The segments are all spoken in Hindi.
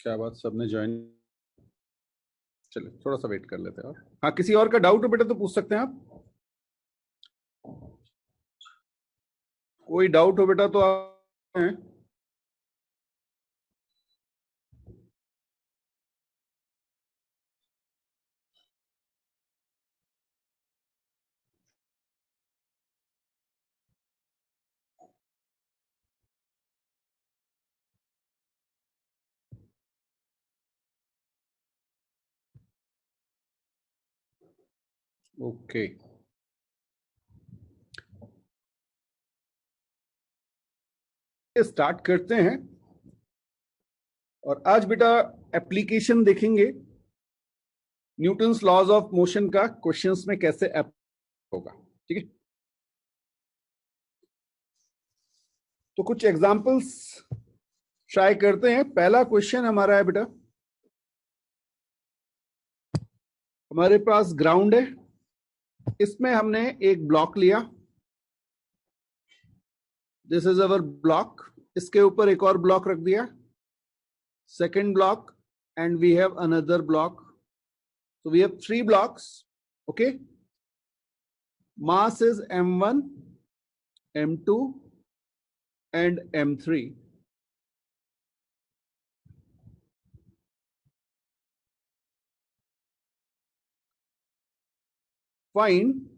क्या बात, सबने ज्वाइन? चलिए थोड़ा सा वेट कर लेते हैं। और हाँ, किसी और का डाउट हो बेटा तो पूछ सकते हैं आप। कोई डाउट हो बेटा तो आप हैं? ओके, स्टार्ट करते हैं। और आज बेटा एप्लीकेशन देखेंगे, न्यूटन्स लॉज ऑफ मोशन का क्वेश्चंस में कैसे होगा। ठीक है, तो कुछ एग्जांपल्स ट्राई करते हैं। पहला क्वेश्चन हमारा है बेटा, हमारे पास ग्राउंड है, इसमें हमने एक ब्लॉक लिया, दिस इज अवर ब्लॉक। इसके ऊपर एक और ब्लॉक रख दिया, second block, and we have another block. So we have 3 blocks. Okay, mass is m1, m2 and m3. Find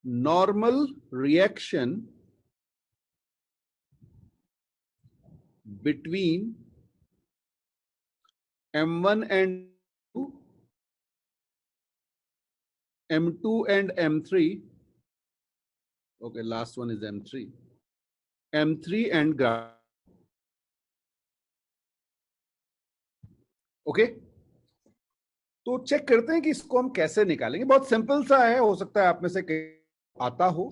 normal reaction between m1 and m2 and m3. Okay, last one is m3. m3 and graph. Okay, तो चेक करते हैं कि इसको हम कैसे निकालेंगे। बहुत सिंपल सा है, हो सकता है आप में से आता हो,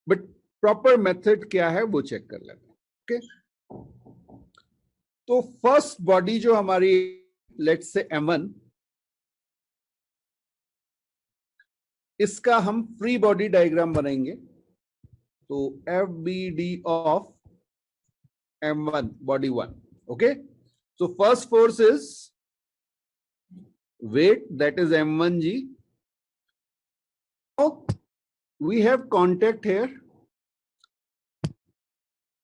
बट प्रॉपर मेथड क्या है वो चेक कर लेते हैं। ओके, तो फर्स्ट बॉडी जो हमारी, लेट्स से m1, इसका हम फ्री बॉडी डायग्राम बनाएंगे। तो FBD of m1 body 1। Okay, so first force is weight, that is m1g. Now we have contact here,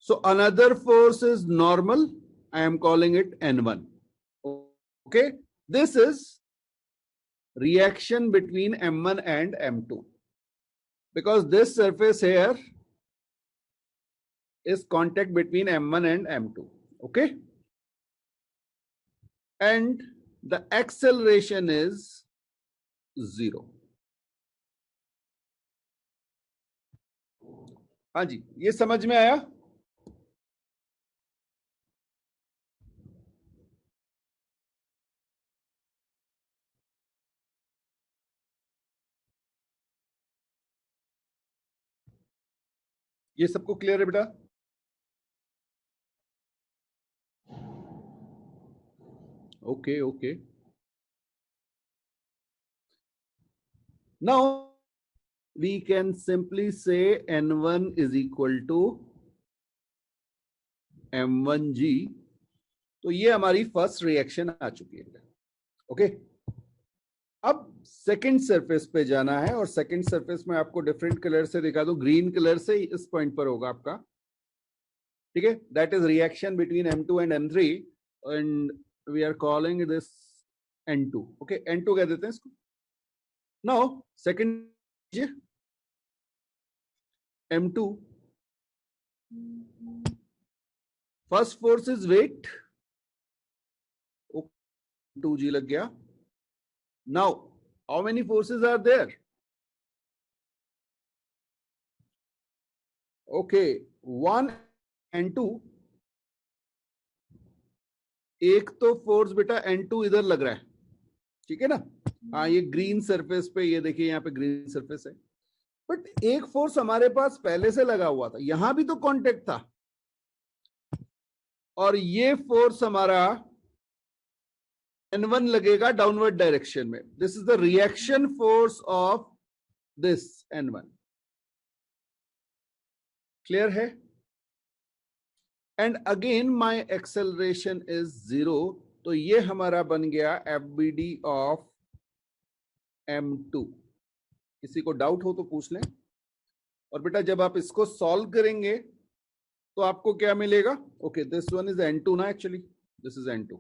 so another force is normal, I am calling it n1. Okay, this is reaction between m1 and m2, because this surface here is contact between m1 and m2. Okay, and the acceleration is 0. हाँ जी, ये समझ में आया? ये सबको क्लियर है बेटा? Okay okay, now we can simply say n1 is equal to m1g. तो ये हमारी फर्स्ट रिएक्शन आ चुकी है। ओके, अब सेकंड सरफेस पे जाना है, और सेकंड सरफेस में आपको डिफरेंट कलर से दिखा दो। ग्रीन कलर से इस पॉइंट पर होगा आपका, ठीक है, that is reaction between m2 and m3, and we are calling this n2। Okay, n2 कह देते हैं इसको। Now second m2, first force is weight, 2g लग गया। Now how many forces are there? Okay, 1 and 2। एक तो फोर्स बेटा n2 इधर लग रहा है, ठीक है ना? हाँ, ये ग्रीन सरफेस पे, ये देखिए यहाँ पे ग्रीन सरफेस है, बट एक फोर्स हमारे पास पहले से लगा हुआ था, यहां भी तो कांटेक्ट था, और ये फोर्स हमारा n1 लगेगा डाउनवर्ड डायरेक्शन में। This is the reaction force of this n1। Clear है? And again my acceleration is 0, तो ये हमारा बन गया FBD ऑफ M2। किसी को डाउट हो तो पूछ लें। और बेटा जब आप इसको सॉल्व करेंगे तो आपको क्या मिलेगा? Okay, this one is N2 ना, एक्चुअली दिस इज N2।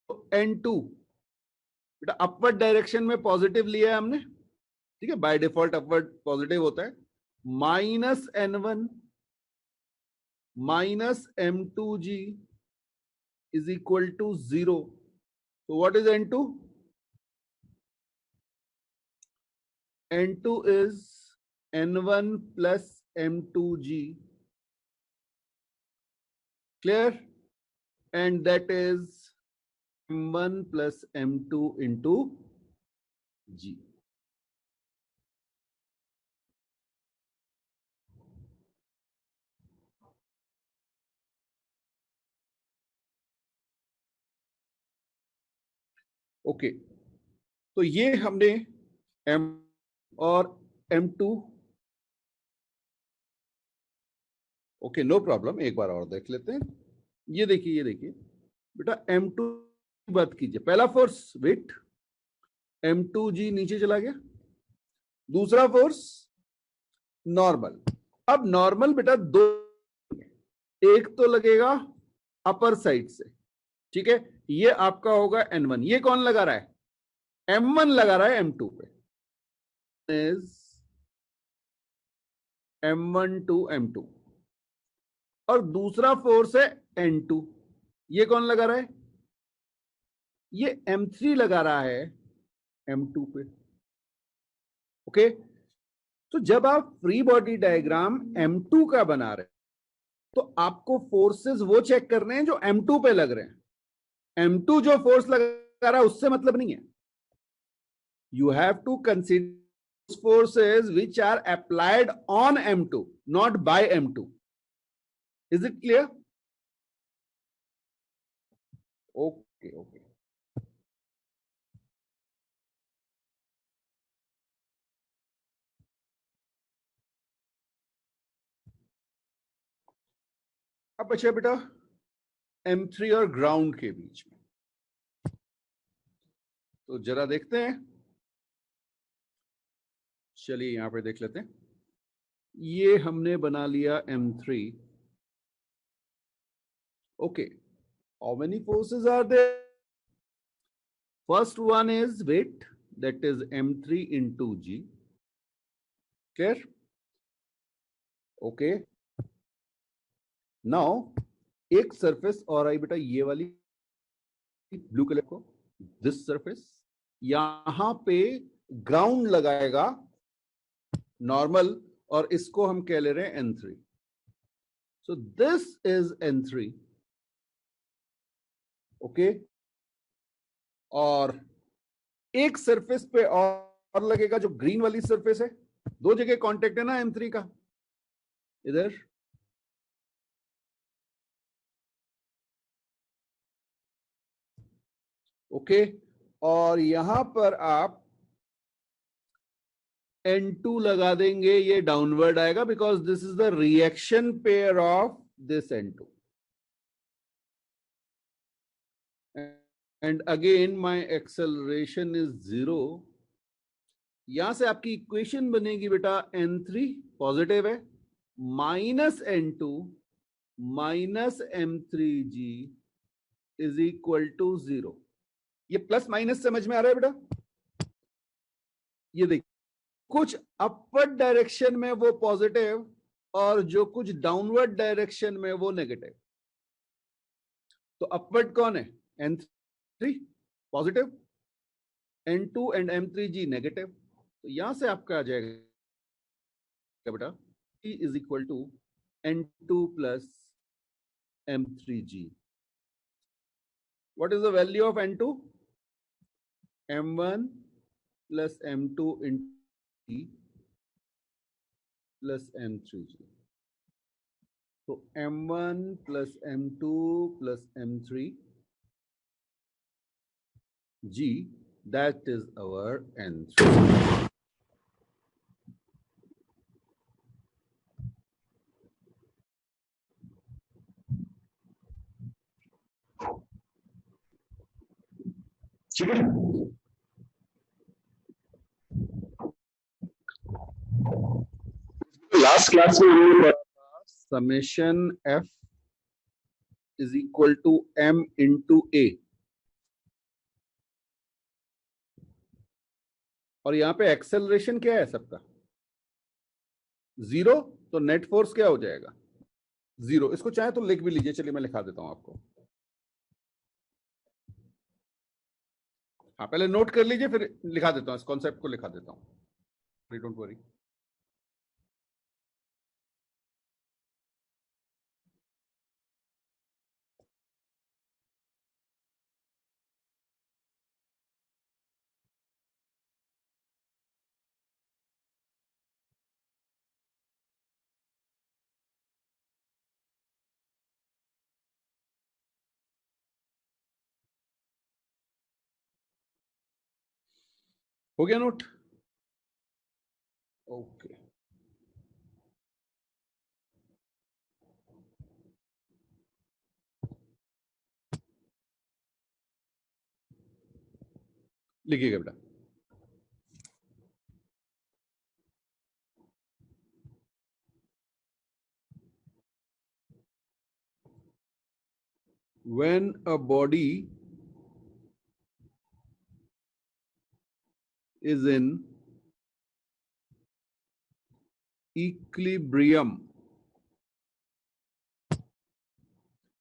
तो N2 बेटा अपवर्ड डायरेक्शन में पॉजिटिव लिया है हमने, ठीक है, बाय डिफॉल्ट अपवर्ड पॉजिटिव होता है। -N1 minus M2G is equal to 0. So what is N2? N2 is N1 plus M2G. Clear? And that is M1 plus M2 into G. Okay, तो ये हमने M और M2, ओके नो प्रॉब्लम, एक बार और देख लेते हैं। ये देखिए बेटा M2 बात कीजिए, पहला फोर्स वेट M2G नीचे चला गया, दूसरा फोर्स नॉर्मल। अब नॉर्मल बेटा दो, एक तो लगेगा अपर साइड से, ठीक है, ये आपका होगा N1। ये कौन लगा रहा है? M1 लगा रहा है M2 पे, इज M1 to M2। और दूसरा फोर्स है N2, ये कौन लगा रहा है? ये M3 लगा रहा है M2 पे। ओके, तो जब आप फ्री बॉडी डायग्राम M2 का बना रहे तो आपको फोर्सेस वो चेक करने हैं जो M2 पे लग रहे हैं। M2 जो फोर्स लगा रहा है उससे मतलब नहीं है। You have to consider forces which are applied on M2, not by M2. Is it clear? Okay. अब बचा बेटा M3 और ग्राउंड के बीच में, तो जरा देखते हैं। चलिए यहां पे देख लेते हैं। ये हमने बना लिया M3। Okay, how many forces are there? First one is weight, that is M3 into G. Clear? Okay. Now एक सरफेस और आई बेटा, ये वाली ब्लू कलर को, दिस सरफेस, यहां पे ग्राउंड लगाएगा नॉर्मल, और इसको हम कह ले रहे हैं N3। So this is N3। Okay, और एक सरफेस पे और लगेगा जो ग्रीन वाली सरफेस है, दो जगह कांटेक्ट है ना M3 का, इधर ओके, और यहां पर आप N2 लगा देंगे, ये डाउनवर्ड आएगा because this is the reaction pair of this N2। And again my acceleration is 0। यहां से आपकी इक्वेशन बनेगी बेटा N3 पॉजिटिव है, minus N2 minus M3G is equal to 0। ये प्लस माइनस समझ में आ रहा है बेटा? ये देखिए, कुछ अपवर्ड डायरेक्शन में वो पॉजिटिव और जो कुछ डाउनवर्ड डायरेक्शन में वो नेगेटिव। तो अपवर्ड कौन है? N3 positive, N2 and M3G negative. तो यहां से आपका आ जाएगा बेटा T is equal to N2 plus M3G। What is the value of N2? M1 plus M2 into T plus M3G. So M1 plus M2 plus M3G, that is our N3. ठीक है। लास्ट क्लास में हमने पढ़ा था summation F is equal to M into A, और यहां पे एक्सेलरेशन क्या है सबका, 0, तो नेट फोर्स क्या हो जाएगा 0। इसको चाहे तो लिख भी लीजिए, चलिए मैं लिखा देता हूं आपको। हाँ पहले नोट कर लीजिए, फिर लिखा देता हूं, इस कॉन्सेप्ट को लिखा देता हूं, डोंट वरी। हो गया नोट? ओके। लिखिएगा बेटा। When a body is in equilibrium,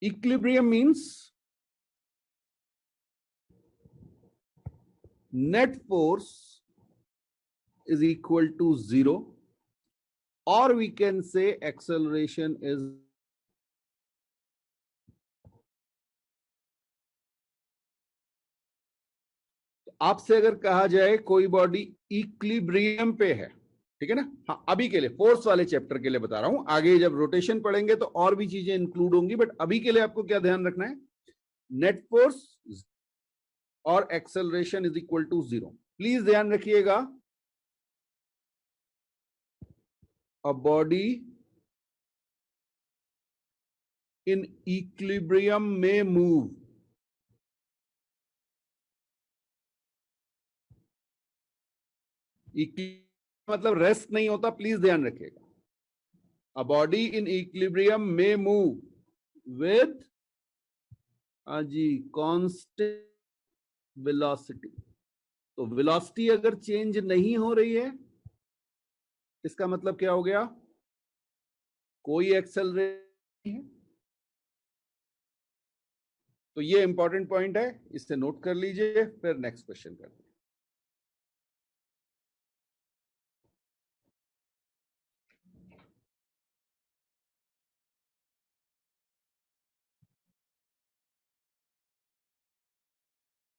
equilibrium means net force is equal to 0, or we can say acceleration is, आपसे अगर कहा जाए कोई बॉडी इक्विलिब्रियम पे है, ठीक है ना, हाँ अभी के लिए फोर्स वाले चैप्टर के लिए बता रहा हूं, आगे जब रोटेशन पढ़ेंगे तो और भी चीजें इंक्लूड होंगी, बट अभी के लिए आपको क्या ध्यान रखना है, नेट फोर्स और acceleration is equal to 0। Please ध्यान रखिएगा, अ बॉडी इन इक्विलिब्रियम में मूव, मतलब रेस्ट नहीं होता, प्लीज ध्यान रखिएगा। अ बॉडी इन इक्विलिब्रियम में मूव विद जी कांस्टेंट वेलोसिटी। तो वेलोसिटी अगर चेंज नहीं हो रही है, इसका मतलब क्या हो गया, कोई एक्सेलरेशन नहीं है। तो ये इंपॉर्टेंट पॉइंट है, इससे नोट कर लीजिए, फिर नेक्स्ट क्वेश्चन करते हैं।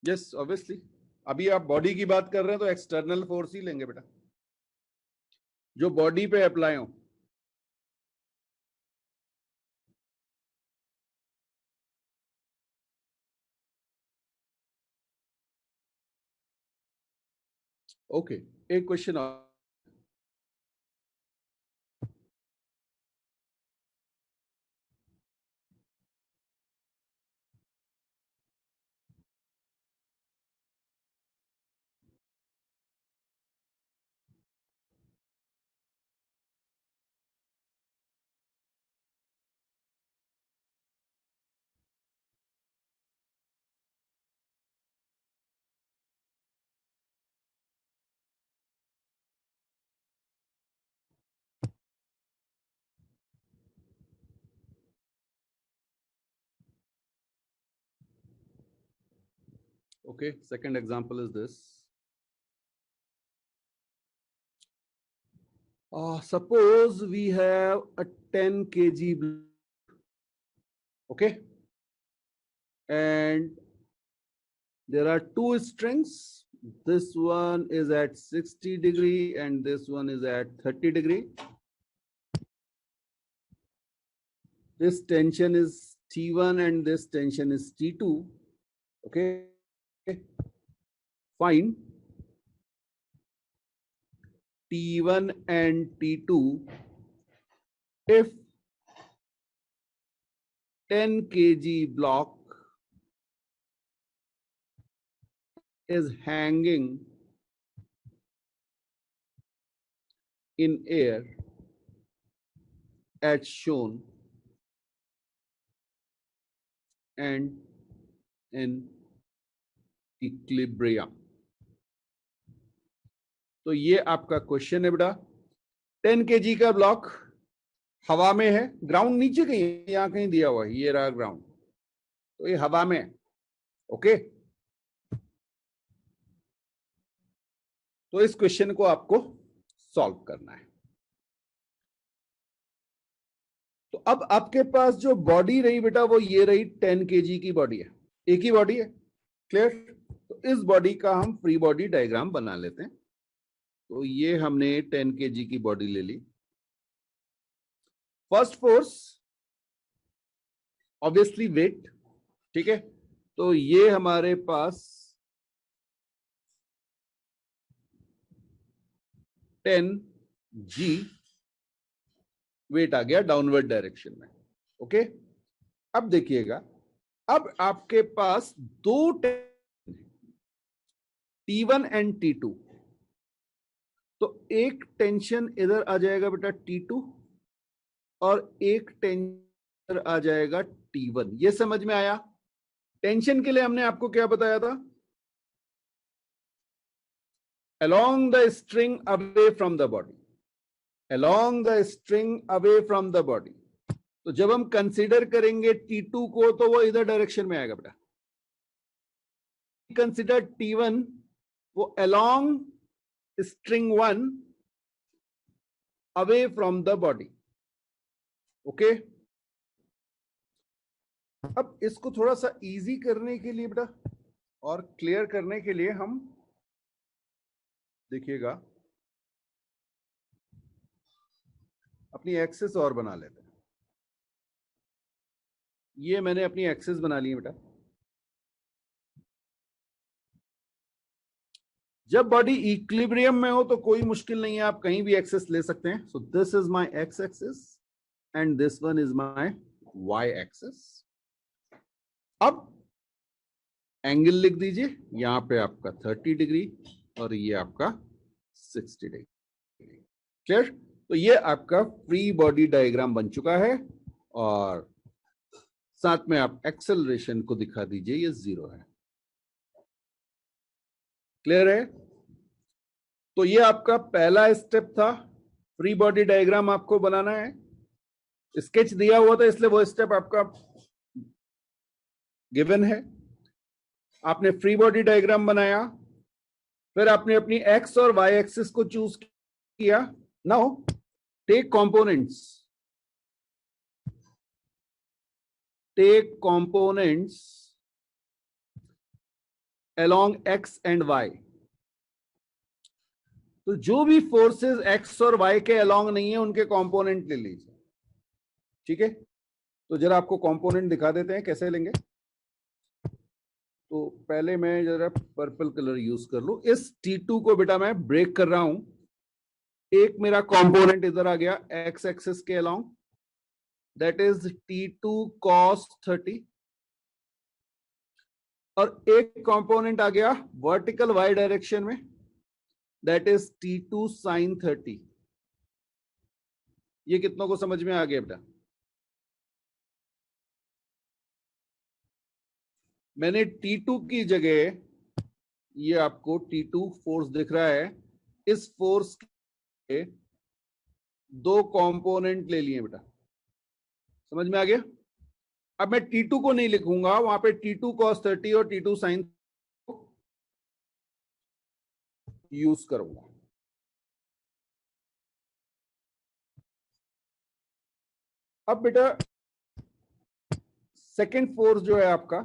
यस ऑब्वियसली, अभी आप बॉडी की बात कर रहे हैं तो एक्सटर्नल फोर्स ही लेंगे बेटा, जो बॉडी पे अप्लाई हो। ओके, एक क्वेश्चन और, okay, second example is this. Suppose we have a 10 kg block, okay, and there are two strings. This one is at 60 degree and this one is at 30 degree. This tension is T1 and this tension is T2. Okay, fine. T1 and T2 if 10 kg block is hanging in air as shown and in equilibrium. तो ये आपका क्वेश्चन है बेटा। 10 kg का ब्लॉक हवा में है, ग्राउंड नीचे कहीं यहां कहीं दिया हुआ है, ये रहा ग्राउंड, तो ये हवा में है। ओके, तो इस क्वेश्चन को आपको सॉल्व करना है। तो अब आपके पास जो बॉडी रही बेटा वो ये रही 10 kg की बॉडी है, एक ही बॉडी है। क्लियर? तो इस बॉडी का हम फ्री बॉडी डायग्राम बना लेते हैं। तो ये हमने 10 kg की बॉडी ले ली। फर्स्ट फोर्स ऑब्वियसली वेट, ठीक है। तो ये हमारे पास 10g वेट आ गया डाउनवर्ड डायरेक्शन में। ओके, अब देखिएगा, अब आपके पास दो T1 एंड T2, तो एक टेंशन इधर आ जाएगा बेटा T2 और एक टेंशन आ जाएगा T1। ये समझ में आया? टेंशन के लिए हमने आपको क्या बताया था? along the string away from the body, along the string away from the body। तो जब हम कंसीडर करेंगे T2 को तो वो इधर डायरेक्शन में आएगा बेटा। कंसीडर T1, वो along string 1 away from the body। Okay, अब इसको थोड़ा सा इजी करने के लिए बेटा और क्लियर करने के लिए हम देखिएगा अपनी एक्सेस और बना लेते हैं। ये मैंने अपनी एक्सेस बना ली है बेटा। जब बॉडी इक्विलिब्रियम में हो तो कोई मुश्किल नहीं है, आप कहीं भी एक्सेस ले सकते हैं। So this is my X axis and this one is my Y axis. अब एंगल लिख दीजिए, यहां पे आपका 30 डिग्री और ये आपका 60 डिग्री। क्लियर? तो ये आपका फ्री बॉडी डायग्राम बन चुका है और साथ में आप एक्सेलरेशन को दिखा दीजिए, ये 0 है। क्लियर है? तो ये आपका पहला स्टेप था, फ्री बॉडी डायग्राम आपको बनाना है। स्केच दिया हुआ था इसलिए वो स्टेप आपका गिवन है। आपने फ्री बॉडी डायग्राम बनाया, फिर आपने अपनी एक्स और वाई एक्सिस को चूज किया। Now take components, take components along x and y। तो जो भी फोर्सेस x और y के along नहीं है उनके कंपोनेंट ले लीजिए। ठीक है, तो जरा आपको कंपोनेंट दिखा देते हैं कैसे लेंगे। तो पहले मैं जरा पर्पल कलर यूज कर लूं। इस T2 को बेटा मैं ब्रेक कर रहा हूं। एक मेरा कंपोनेंट इधर आ गया x एक्सिस के along, that is T2 cos 30, और एक कंपोनेंट आ गया वर्टिकल वाई डायरेक्शन में, दैट इज T2 sin 30। ये कितनों को समझ में आ गया बेटा? मैंने T2 की जगह, ये आपको T2 फोर्स दिख रहा है, इस फोर्स के दो कंपोनेंट ले लिए बेटा। समझ में आ गया? अब मैं T2 को नहीं लिखूंगा, वहां पे T2 cos 30 और T2 sin यूज करूंगा। अब बेटा सेकेंड फोर्स जो है आपका,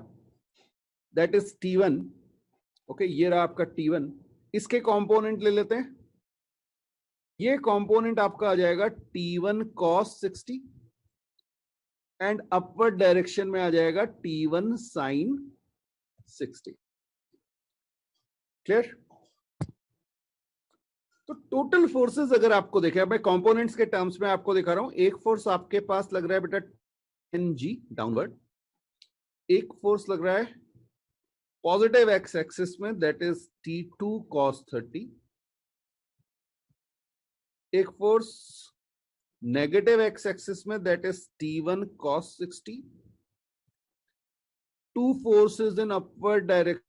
दैट इज T1। ओके, ये रहा आपका T1। इसके कंपोनेंट ले लेते हैं। ये कंपोनेंट आपका आ जाएगा T1 cos 60 and upward direction में आ जाएगा T1 sin 60। क्लियर? तो टोटल फोर्सेस अगर आपको देखें, मैं कंपोनेंट्स के टर्म्स में आपको दिखा रहा हूं। एक फोर्स आपके पास लग रहा है बेटा 10g डाउनवर्ड, एक फोर्स लग रहा है पॉजिटिव एक्स एक्सिस में दैट इज T2 cos 30, एक फोर्स नेगेटिव एक्स एक्सिस में that is T1 cos 60, two forces in upward direction.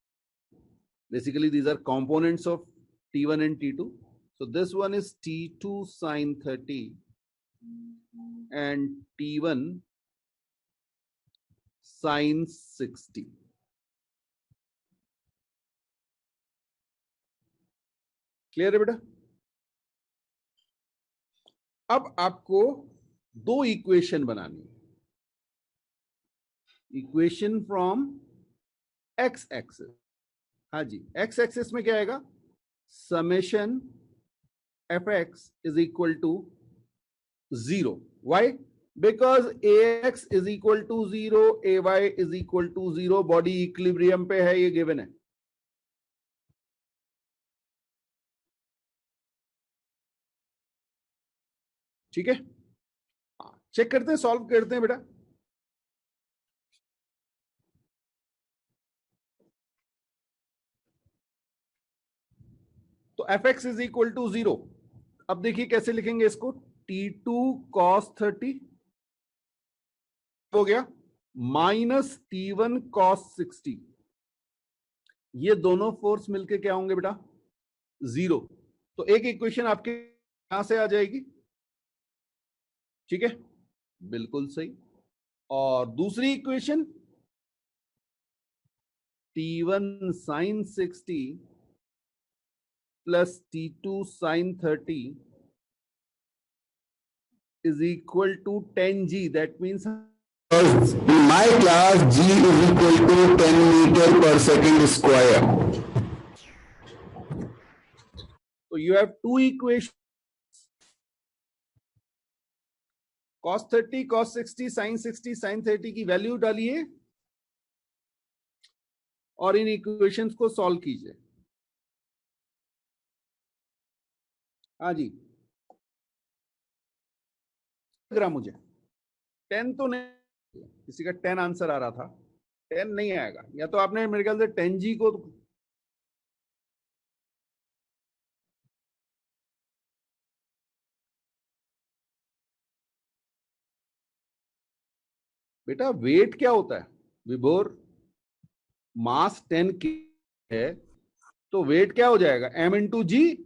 Basically, these are components of T1 and T2. So this one is T2 sin 30 and T1 sin 60. Clear है बेटा? अब आपको दो इक्वेशन बनानी है. Equation from X axis. हाँ जी, एक्स एक्सिस में क्या आएगा? Summation F X is equal to 0. Y? Because ax is equal to 0, ay is equal to 0. Body equilibrium पे है, ये गिवन है. ठीक है, चेक करते हैं, सॉल्व करते हैं बेटा. तो F X is equal to 0. अब देखिए कैसे लिखेंगे इसको. T2 cos 30 हो गया माइनस T1 cos 60. ये दोनों फोर्स मिलके क्या होंगे बेटा? 0. तो एक इक्वेशन आपके यहां से आ जाएगी. ठीक है, बिल्कुल सही. और दूसरी equation T1 sin 60 plus T2 sin 30 is equal to 10g. That means in my class g is equal to 10 meter per second square. so you have two equations. cos 30 cos 60 sin 60 sin 30 की वैल्यू डालिए और इन इक्वेशंस को सॉल्व कीजिए. हाँ जी, मुझे 10 तो नहीं, किसी का 10 आंसर आ रहा था, 10 नहीं आएगा. या तो आपने मेरे ख्याल से 10g को बेटा वेट क्या होता है विभोर? मास 10 की है तो वेट क्या हो जाएगा? m इंटू जी.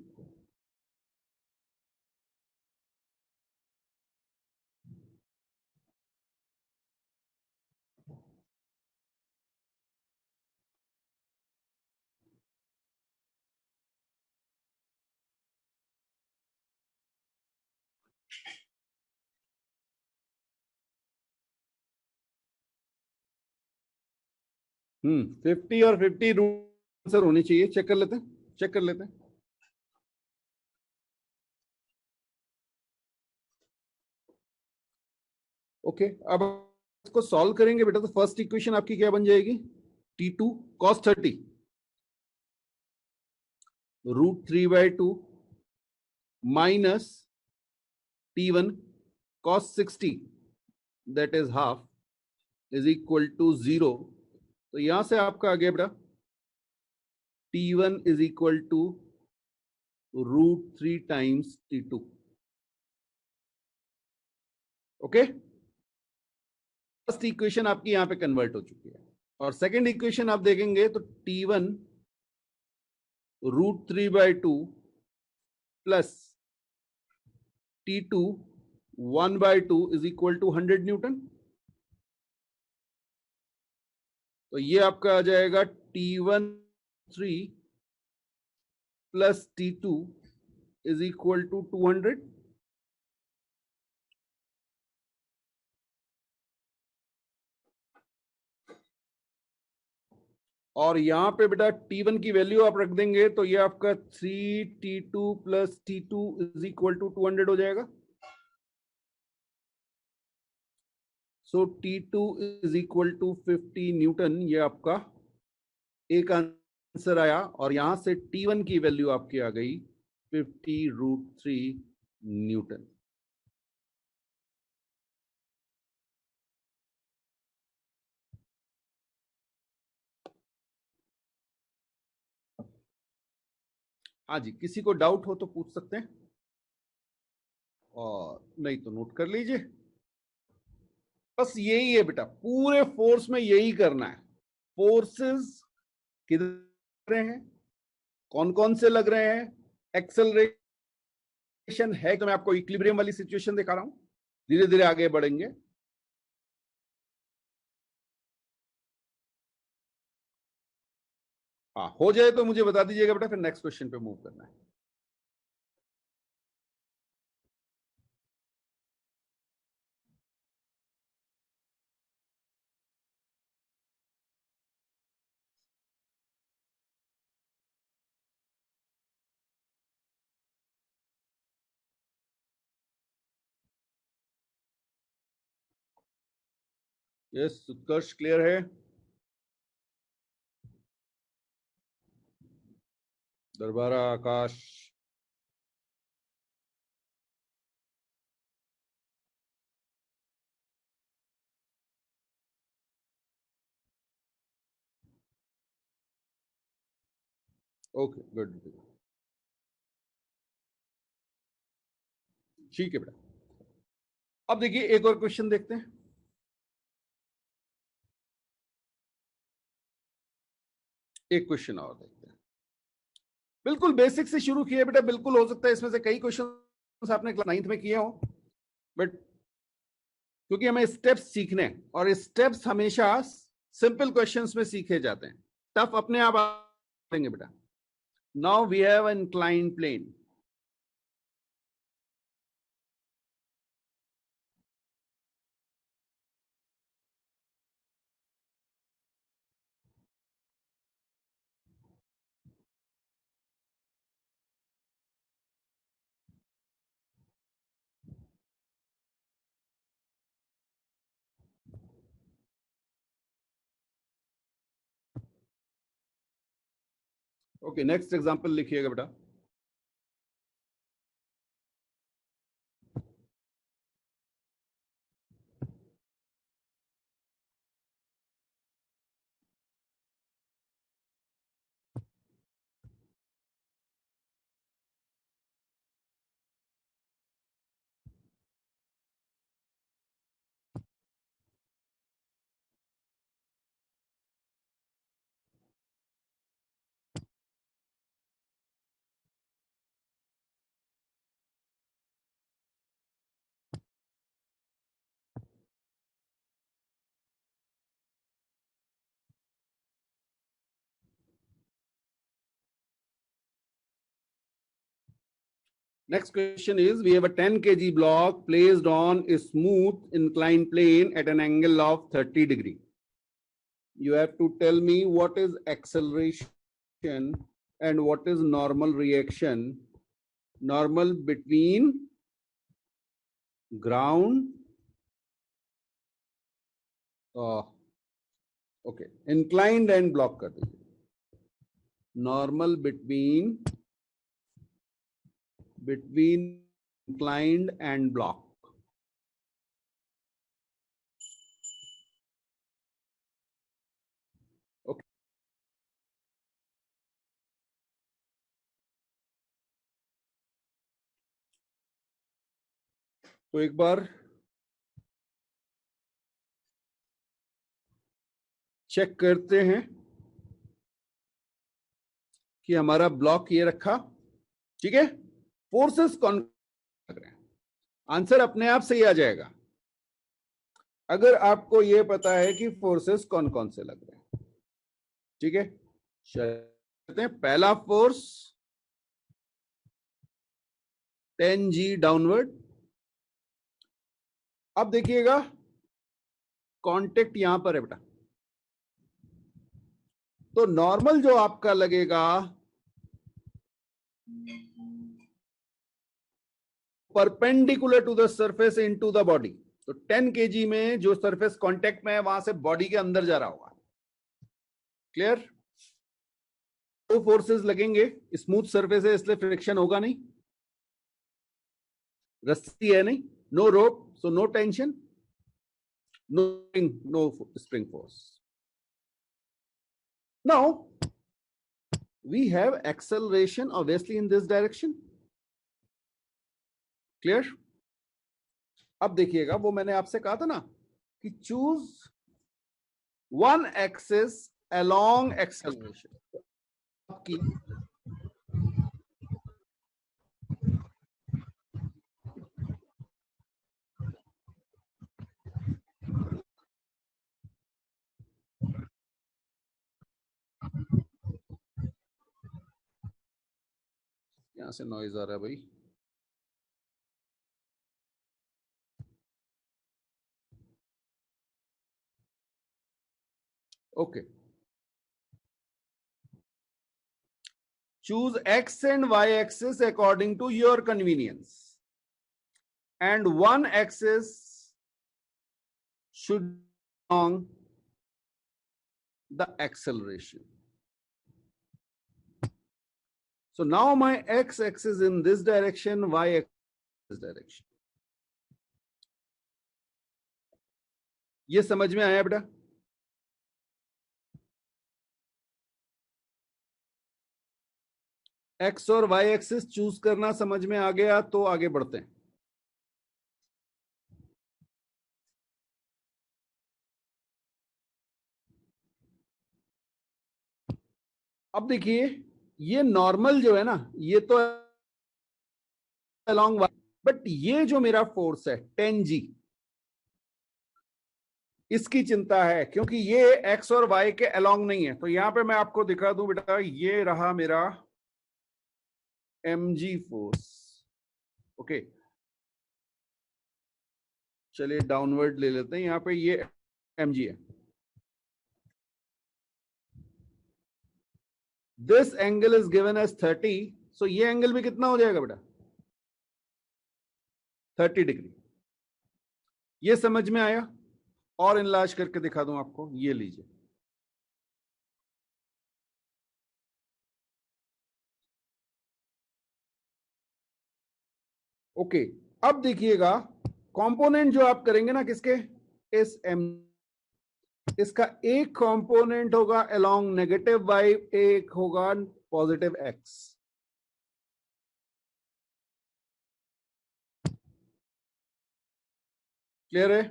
हम्म, 50 और 50 रूट आंसर होनी चाहिए. चेक कर लेते हैं, चेक कर लेते हैं. ओके, अब इसको सॉल्व करेंगे बेटा. तो फर्स्ट इक्वेशन आपकी क्या बन जाएगी? T2 cos 30 root 3/2 minus T1 cos 60 that is half is equal to 0. तो यहां से आपका आ गया बेटा T1 इज इक्वल टू root 3 times T2. Okay, first equation आपकी यहां पे कन्वर्ट हो चुकी है. और सेकंड इक्वेशन आप देखेंगे तो T1 root 3/2 plus T2 1/2 is equal to 100 newton. तो ये आपका आ जाएगा T1 3 plus T2 is equal to 200. और यहां पे बेटा T1 की वैल्यू आप रख देंगे तो ये आपका 3T2 plus T2 is equal to 200 हो जाएगा. So T2 is equal to 50 newton. ये आपका एक आंसर आया. और यहां से T1 की वैल्यू आपकी आ गई 50√3 न्यूटन. हाँ जी, किसी को डाउट हो तो पूछ सकते हैं, और नहीं तो नोट कर लीजिए। बस यही है बेटा, पूरे फोर्स में यही करना है। फोर्सेस किधर हैं, कौन कौन से लग रहे हैं, एक्सेलरेशन है, तो मैं आपको इक्विलिब्रियम वाली सिचुएशन दिखा रहा हूं, धीरे धीरे आगे बढ़ेंगे। हाँ, हो जाए तो मुझे बता दीजिएगा बेटा, फिर नेक्स्ट क्वेश्चन पे मूव करना है। यस उत्कर्ष, क्लियर है? दरबारा, आकाश, ओके गुड, ठीक है बेटा। अब देखिए एक और क्वेश्चन देखते हैं। एक क्वेश्चन और देखते हैं, बिल्कुल बेसिक से शुरू किए बेटा, बिल्कुल हो सकता है इसमें से कई क्वेश्चन आपने क्लास 9th में किए हो, बट क्योंकि हमें स्टेप्स सीखने हैं, और स्टेप्स हमेशा सिंपल क्वेश्चंस में सीखे जाते हैं, टफ अपने आप आएंगे बेटा। Now we have an inclined plane. Okay, next example लिखिएगा बेटा। Next question is, we have a 10 kg block placed on a smooth inclined plane at an angle of 30 degree. You have to tell me what is acceleration and what is normal reaction. Normal between ground, okay, inclined and block कर दीजिए. Normal between inclined and block. Okay. तो एक बार चेक करते हैं कि हमारा ब्लॉक ये रखा, ठीक है, फोर्सेस कौन लग रहे हैं, आंसर अपने आप से ही आ जाएगा अगर आपको ये पता है कि फोर्सेस कौन कौन से लग रहे हैं। ठीक है, चलते हैं। पहला फोर्स 10G डाउनवर्ड। अब देखिएगा कांटेक्ट यहां पर है बेटा, तो नॉर्मल जो आपका लगेगा perpendicular to the surface into the body. तो 10 kg में जो सरफेस कांटेक्ट में है वहां से बॉडी के अंदर जा रहा होगा। क्लियर? दो फोर्सेस लगेंगे, स्मूथ सरफेस है इसलिए फ्रिक्शन होगा नहीं, रस्सी है नहीं, no rope, so no tension, no spring force. Now we have acceleration obviously in this direction. Clear? अब देखिएगा, वो मैंने आपसे कहा था ना कि choose one axis along acceleration. आपकी यहां से नॉइज आ रहा है भाई. Okay, choose x and y axis according to your convenience, and one axis should be along the acceleration. So now my x axis in this direction, y axis in this direction. ये समझ में आया बेटा? x और y एक्सिस चूज करना समझ में आ गया तो आगे बढ़ते हैं. अब देखिए, ये नॉर्मल जो है ना, ये तो अलोंग y, बट ये जो मेरा फोर्स है 10G, इसकी चिंता है क्योंकि ये x और y के अलोंग नहीं है. तो यहां पे मैं आपको दिखा दूं बेटा, ये रहा मेरा mg फोर्स. ओके, चलिए डाउनवर्ड ले लेते हैं. यहां पे ये mg है. This angle is given as 30. सो ये एंगल भी कितना हो जाएगा बेटा? 30 डिग्री. ये समझ में आया? और इनलार्ज करके दिखा दूं आपको. ये लीजिए, ओके. अब देखिएगा, कंपोनेंट जो आप करेंगे ना किसके, इस m, इसका एक कंपोनेंट होगा अलोंग नेगेटिव y, एक होगा पॉजिटिव x. क्लियर है?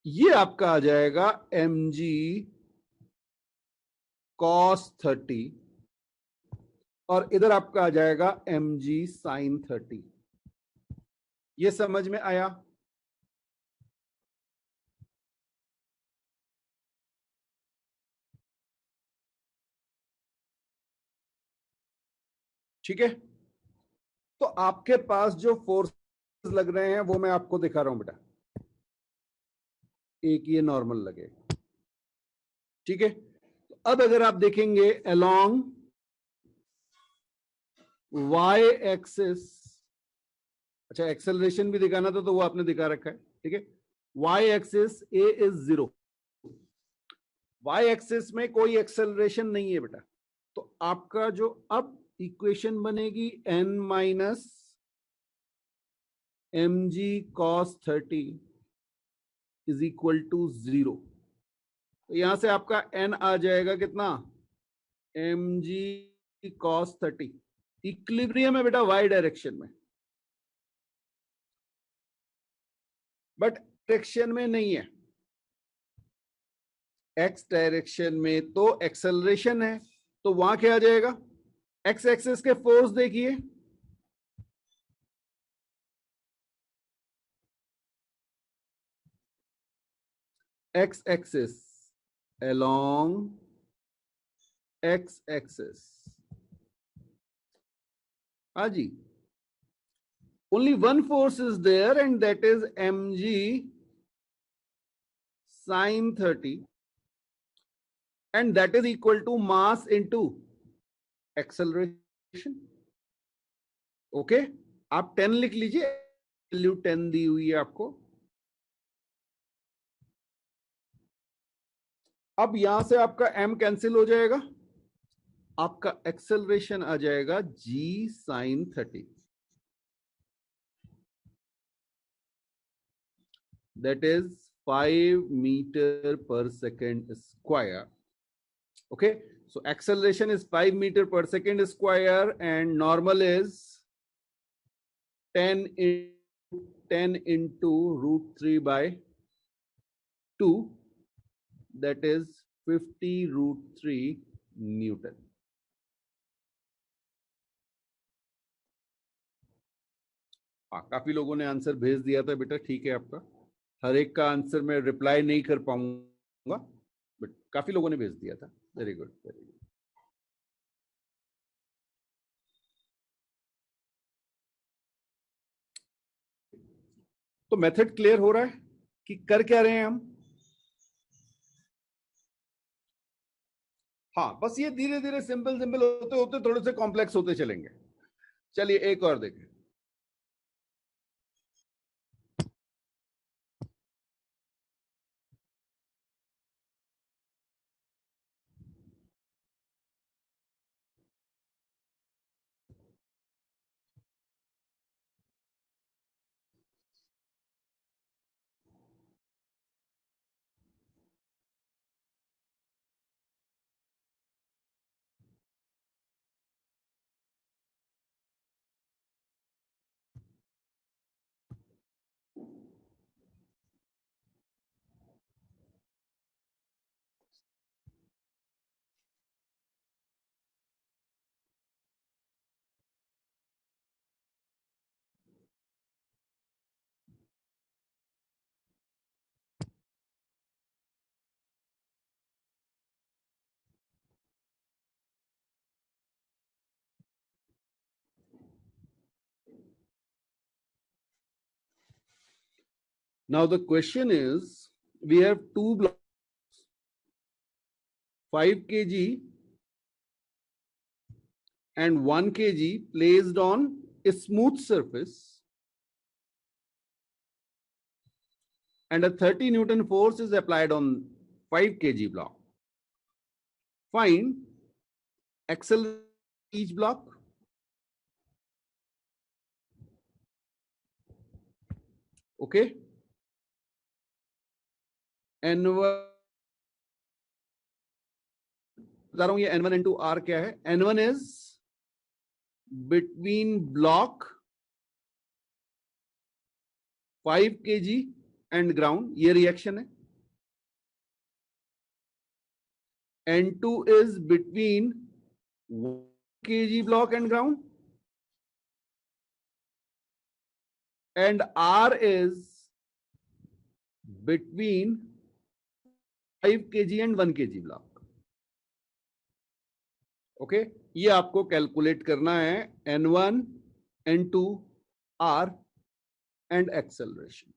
ये आपका आ जाएगा mg cos 30 और इधर आपका आ जाएगा mg sin 30. ये समझ में आया? ठीक है. तो आपके पास जो फोर्स लग रहे हैं वो मैं आपको दिखा रहा हूं बेटा. एक ये नॉर्मल लगेगा. ठीक है. तो अब अगर आप देखेंगे अलोंग y एक्सिस, अच्छा एक्सेलरेशन भी दिखाना था तो वो आपने दिखा रखा है. ठीक है. y axis a is 0. y axis में कोई एक्सेलरेशन नहीं है बेटा. तो आपका जो अब इक्वेशन बनेगी n minus mg cos 30 is equal to 0. तो यहां से आपका n आ जाएगा कितना, mg cos 30. इक्विलिब्रियम है बेटा y डायरेक्शन में, बट डायरेक्शन में नहीं है. x डायरेक्शन में तो एक्सेलरेशन है, तो वहां क्या आ जाएगा, x एक्सिस के फोर्स देखिए, x axis along x axis. हाँ जी, only one force is there and that is mg sin 30 and that is equal to mass into acceleration. Okay, आप 10 लिख लीजिए, वैल्यू 10 दी हुई है आपको. अब यहां से आपका m कैंसिल हो जाएगा, आपका एक्सेलरेशन आ जाएगा g sin 30. That is 5 meter per second square. Okay, So acceleration is 5 meter per second square and normal is 10 into root 3 by 2, that is 50 root 3 Newton. हाँ, काफी लोगों ने आंसर भेज दिया था बेटा, ठीक है आपका। हर एक का आंसर मैं रिप्लाई नहीं कर पाऊंगा, बट काफी लोगों ने भेज दिया था। Very good, very good. तो मेथड क्लियर हो रहा है कि कर क्या रहे हैं हम? हाँ, बस ये धीरे धीरे सिंपल सिंपल होते होते थोड़े से कॉम्प्लेक्स होते चलेंगे। चलिए एक और देखें। Now the question is, we have two blocks, 5 kg and 1 kg placed on a smooth surface, and a 30 Newton force is applied on 5 kg block. Find acceleration each block. Okay. N1 बता रहा हूं, ये N1 into R क्या है? N1 is between block 5 kg and ground, ये रिएक्शन है। N2 is between 1 kg block and ground, and R is between 5 kg and 1 kg block. Okay, ये आपको कैलकुलेट करना है N1, N2, R and acceleration.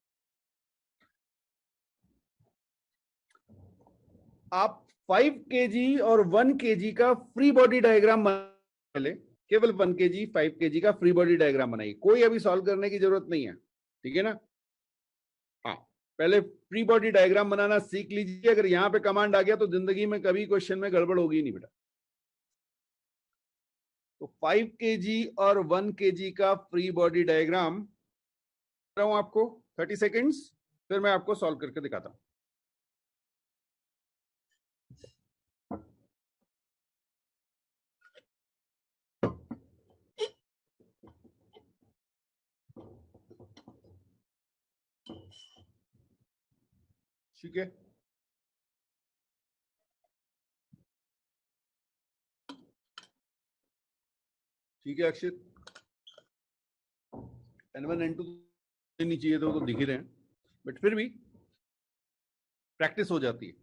आप 5 kg और 1 kg का फ्री बॉडी डायग्राम पहले, केवल 1 kg 5 kg का फ्री बॉडी डायग्राम बनाइए, कोई अभी सॉल्व करने की जरूरत नहीं है, ठीक है ना? हाँ, पहले फ्री बॉडी डायग्राम बनाना सीख लीजिए। अगर यहां पे कमांड आ गया तो जिंदगी में कभी क्वेश्चन में गड़बड़ होगी नहीं बेटा। तो 5 kg और 1 kg का फ्री बॉडी डायग्राम कर रहा हूं आपको 30 सेकेंड्स, फिर मैं आपको सॉल्व करके दिखाता हूं। ठीक है, ठीक है अक्षित। N1 N2 नहीं चाहिए तो दिख ही रहे हैं, बट फिर भी प्रैक्टिस हो जाती है।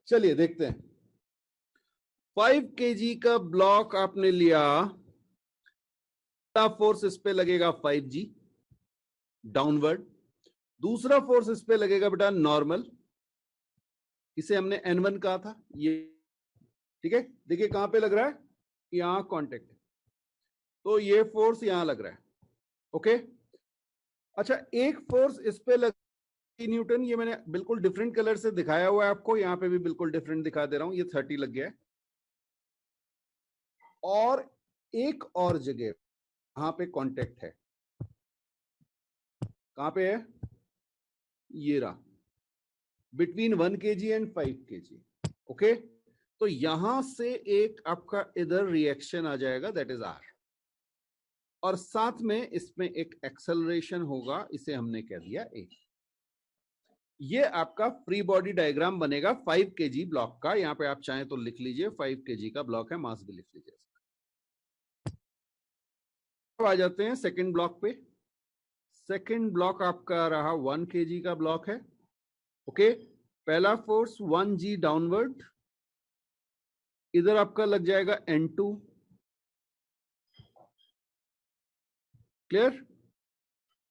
चलिए देखते हैं। 5 kg का ब्लॉक आपने लिया, फोर्स इस पे लगेगा 5G, डाउनवर्ड। दूसरा फोर्स इस पे लगेगा बेटा नॉर्मल, इसे हमने N1 कहा था, ये ठीक है। देखिए कहां पे लग रहा है, यहां कांटेक्ट, तो ये फोर्स यहां लग रहा है। ओके, अच्छा एक फोर्स इस पे लग न्यूटन, ये मैंने बिल्कुल डिफरेंट कलर से दिखाया हुआ है आपको, यहां पे भी बिल्कुल डिफरेंट दिखा दे रहा हूं, ये 30 लग गया है। और एक और जगह यहां पे कांटेक्ट है, कहां पे है, ये रहा, between 1 kg and 5 kg। Okay, तो यहां से एक आपका इधर रिएक्शन आ जाएगा, दैट इज आर, और साथ में इसमें एक एक्सेलरेशन होगा, इसे हमने कह दिया ए। ये आपका फ्री बॉडी डायग्राम बनेगा 5 kg ब्लॉक का। यहां पे आप चाहें तो लिख लीजिए 5 kg का ब्लॉक है, मास भी लिख लीजिए। अब आ जाते हैं सेकंड ब्लॉक पे। सेकंड ब्लॉक आपका रहा 1 kg का ब्लॉक है। ओके, पहला फोर्स 1g डाउनवर्ड, इधर आपका लग जाएगा N2। Clear?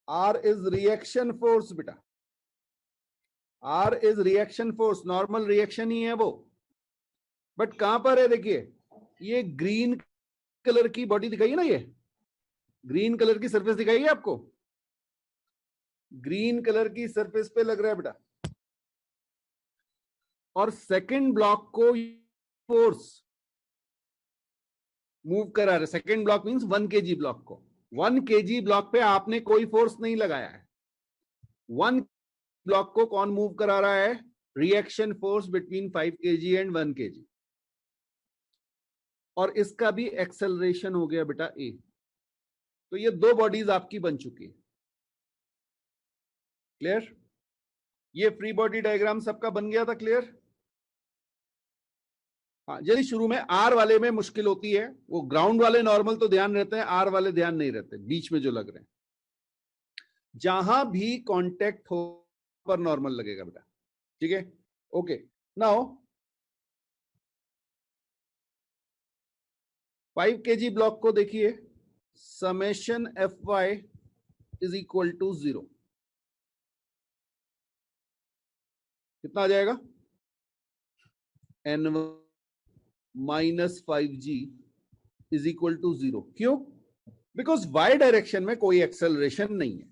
R is reaction force बेटा, R is reaction force, normal reaction ही है वो, बट कहां पर है, देखिए ये ग्रीन कलर की बॉडी दिखाई है ना, ये ग्रीन कलर की सरफेस दिखाई है आपको, ग्रीन कलर की सरफेस पे लग रहा है बेटा। और सेकंड ब्लॉक को फोर्स मूव करा रहे, second block means 1 kg block को, 1 kg ब्लॉक पे आपने कोई फोर्स नहीं लगाया है, 1 ब्लॉक को कौन मूव करा रहा है, reaction force between 5 kg and 1 kg, और इसका भी एक्सेलरेशन हो गया बेटा ए। तो ये दो बॉडीज आपकी बन चुकी है। क्लियर? ये फ्री बॉडी डायग्राम सबका बन गया था, क्लियर? हाँ, यदि शुरू में आर वाले में मुश्किल होती है, वो ग्राउंड वाले नॉर्मल तो ध्यान रहते हैं, आर वाले ध्यान नहीं रहते, बीच में जो लग रहे हैं, जहां भी कांटेक्ट हो पर नॉर्मल लगेगा बेटा, ठीक है। ओके, नाउ 5 kg ब्लॉक को देखिए, summation Fy is equal to 0, कितना आ जाएगा, N1 minus 5g is equal to 0। क्यों? बिकॉज y डायरेक्शन में कोई एक्सेलरेशन नहीं है,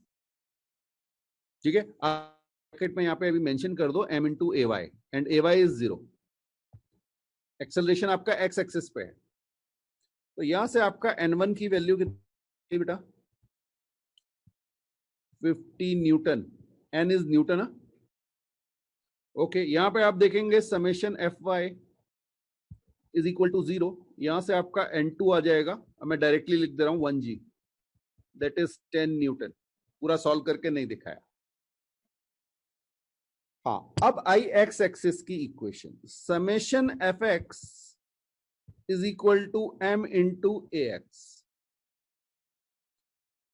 ठीक है। ब्रैकेट में यहां पे अभी मेंशन कर दो m into a Y, and a Y is 0, acceleration आपका x एक्सिस पे है। तो यहां से आपका N1 की वैल्यू कितनी बेटा, 50 newton, n is newton. Okay, यहां पे आप देखेंगे summation Fy is equal to 0, यहां से आपका N2 आ जाएगा, अब मैं डायरेक्टली लिख दे रहा हूं 1g, दैट इज 10 न्यूटन। पूरा सॉल्व करके नहीं दिखाया। हाँ, अब आई एक्स एक्सिस की equation, summation Fx is equal to m into A X.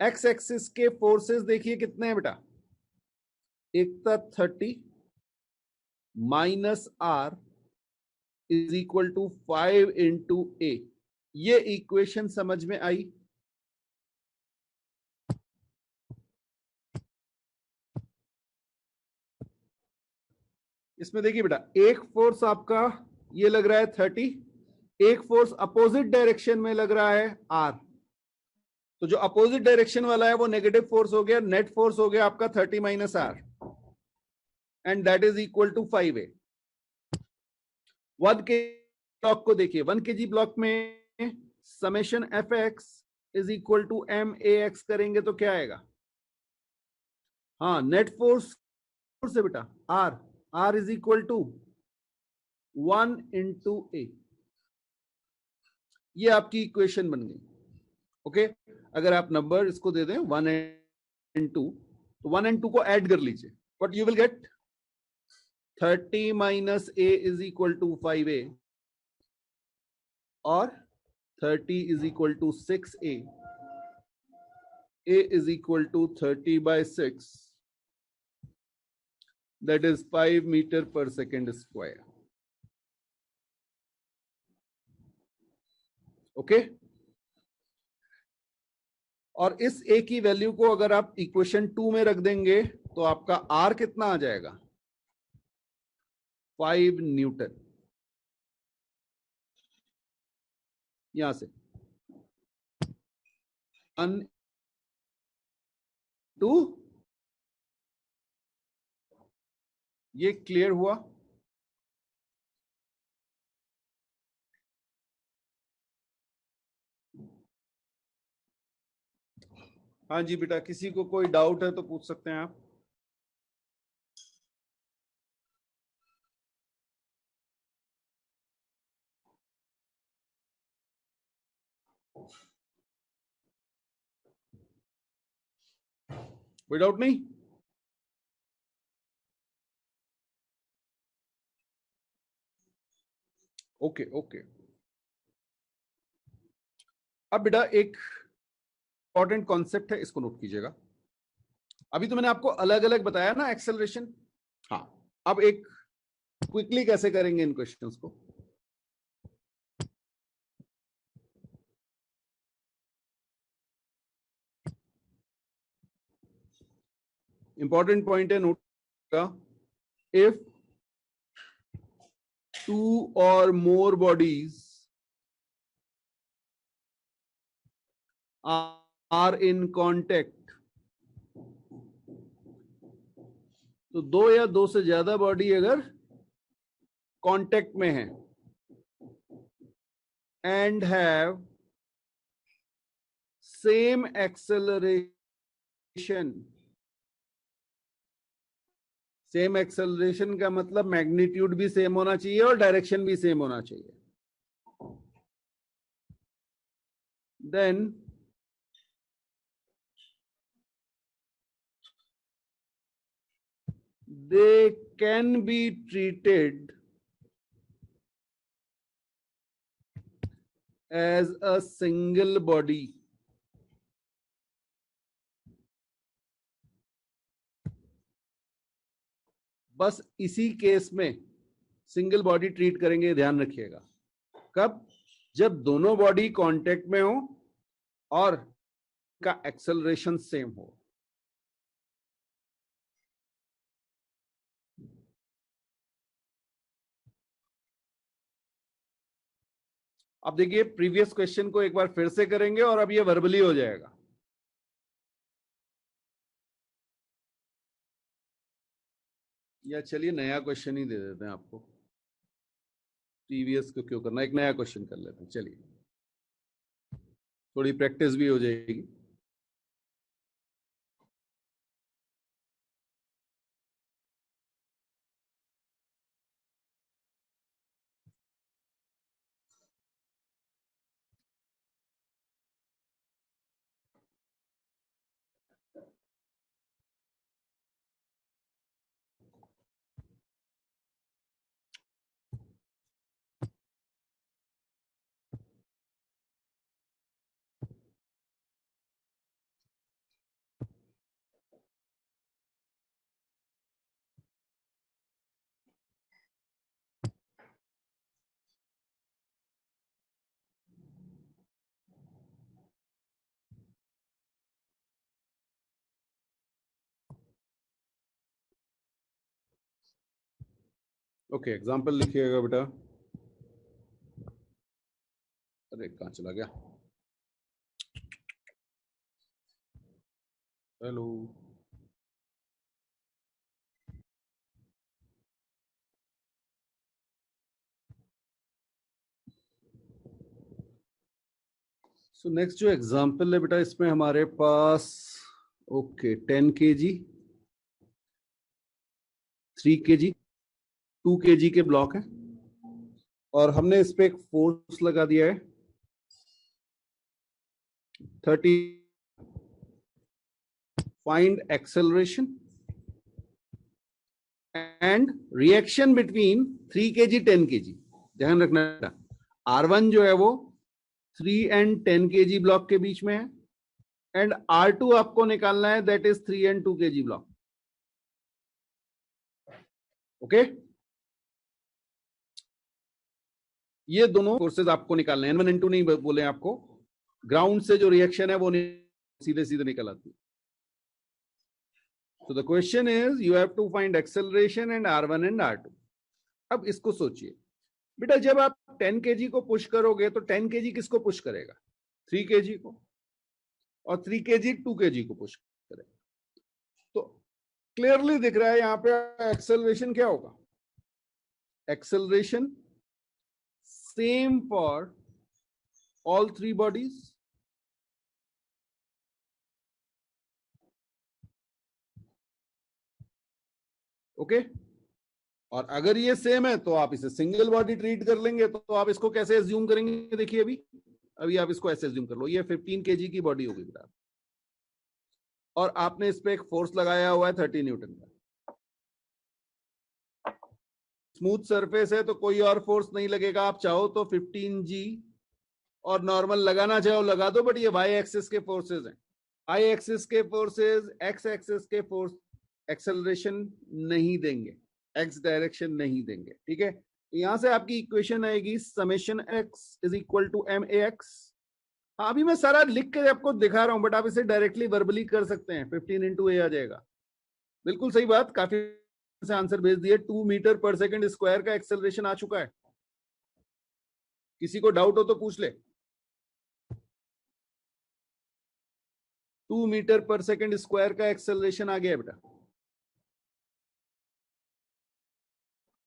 X axis के फोर्सेस देखिए कितने हैं बेटा, एक था 30 minus R is equal to 5 into A. ये इक्वेशन समझ में आई? इसमें देखिए बेटा, एक फोर्स आपका ये लग रहा है 30, एक फोर्स अपोजिट डायरेक्शन में लग रहा है आर, तो जो अपोजिट डायरेक्शन वाला है वो नेगेटिव फोर्स हो गया, नेट फोर्स हो गया आपका 30 minus R, and that is equal to 5a। 1 के ब्लॉक को देखिए, 1 kg ब्लॉक में summation Fx is equal to m a x करेंगे तो क्या आएगा, हाँ नेट फोर्स है बेटा R, R is equal to 1 into A. ये आपकी इक्वेशन बन गई। ओके, अगर आप नंबर इसको दे दें 1 एंड 2, तो 1 एंड 2 को ऐड कर लीजिए, but you will get 30 minus A is equal to 5a, और 30 is equal to 6a, a is equal to 30 by 6, that is 5 meter per second square. Okay, और इस ए की वैल्यू को अगर आप इक्वेशन 2 में रख देंगे तो आपका आर कितना आ जाएगा? 5 न्यूटन। यहां से 1 2, ये क्लियर हुआ? हाँ जी बेटा, किसी को कोई डाउट है तो पूछ सकते हैं आप। कोई डाउट नहीं? Okay okay. अब बेटा एक इंपॉर्टेंट कॉन्सेप्ट है, इसको नोट कीजिएगा। अभी तो मैंने आपको अलग अलग बताया ना एक्सेलरेशन। हाँ, अब एक क्विकली कैसे करेंगे इन क्वेश्चंस को। इंपॉर्टेंट पॉइंट है, नोट का। If 2 or more bodies are in contact, तो 2 या 2 से ज्यादा बॉडी अगर कांटेक्ट में है and have same acceleration. Same acceleration का मतलब मैग्नीट्यूड भी सेम होना चाहिए और डायरेक्शन भी सेम होना चाहिए। Then they can be treated as a single body. बस इसी केस में सिंगल बॉडी ट्रीट करेंगे, ध्यान रखिएगा। कब? जब दोनों बॉडी कांटेक्ट में हो और का एक्सेलरेशन सेम हो। अब देखिए, प्रीवियस क्वेश्चन को एक बार फिर से करेंगे और अब ये वर्बली हो जाएगा। या चलिए नया क्वेश्चन ही दे देते हैं आपको। प्रीवियस को क्यों करना, एक नया क्वेश्चन कर लेते हैं। चलिए, थोड़ी प्रैक्टिस भी हो जाएगी। ओके, एग्जाम्पल लिखिएगा बेटा। अरे कहाँ चला गया? हेलो, सो नेक्स्ट जो एग्जाम्पल है बेटा, इसमें हमारे पास ओके 10 kg, 3 kg, 2 kg के ब्लॉक है और हमने इस पे एक फोर्स लगा दिया है 30। Find acceleration and reaction between 3 kg 10 kg। ध्यान रखना, R1 जो है वो 3 and 10 kg ब्लॉक के बीच में है एंड R2 आपको निकालना है, that is 3 and 2 kg block. Okay, ये दोनों फोर्सेस आपको निकालने हैं। N1 N2 नहीं बोले आपको, ग्राउंड से जो रिएक्शन है वो नहीं सीधे सीधे निकल आती है। So the question is you have to find acceleration and R1 and R2. अब इसको सोचिए बेटा, जब आप 10 kg को पुश करोगे तो 10 kg किसको पुश करेगा? 3 kg को, और 3 kg 2 kg को पुश करेगा। तो क्लियरली दिख रहा है यहां पे एक्सेलरेशन क्या होगा? Acceleration same for all 3 bodies. Okay, और अगर ये सेम है तो आप इसे सिंगल बॉडी ट्रीट कर लेंगे। तो आप इसको कैसे एज्यूम करेंगे? देखिए अभी आप इसको ऐसे एज्यूम कर लो, ये 15 kg की बॉडी होगी बेटा, और आपने इस पे एक फोर्स लगाया हुआ है 30 न्यूटन का। स्मूथ सरफेस है तो कोई और फोर्स नहीं लगेगा। आप चाहो तो 15G और नॉर्मल लगाना चाहो लगा दो, बट ये वाई एक्सिस के फोर्सेस हैं। आई एक्सिस के फोर्सेस एक्स एक्सिस के फोर्स एक्सेलरेशन नहीं देंगे, एक्स डायरेक्शन नहीं देंगे। ठीक है, यहां से आपकी इक्वेशन आएगी summation X is equal to M A X. हाँ, अभी मैं सारा लिख के आपको दिखा रहा हूं, बट आप इसे डायरेक्टली वर्बली कर सकते हैं। 15 इंटू ए आ जाएगा। बिल्कुल सही बात, काफी से आंसर भेज दिए। 2 मीटर पर सेकंड स्क्वायर का एक्सेलरेशन आ चुका है। किसी को डाउट हो तो पूछ ले। 2 मीटर पर सेकंड स्क्वायर का एक्सेलरेशन आ गया बेटा।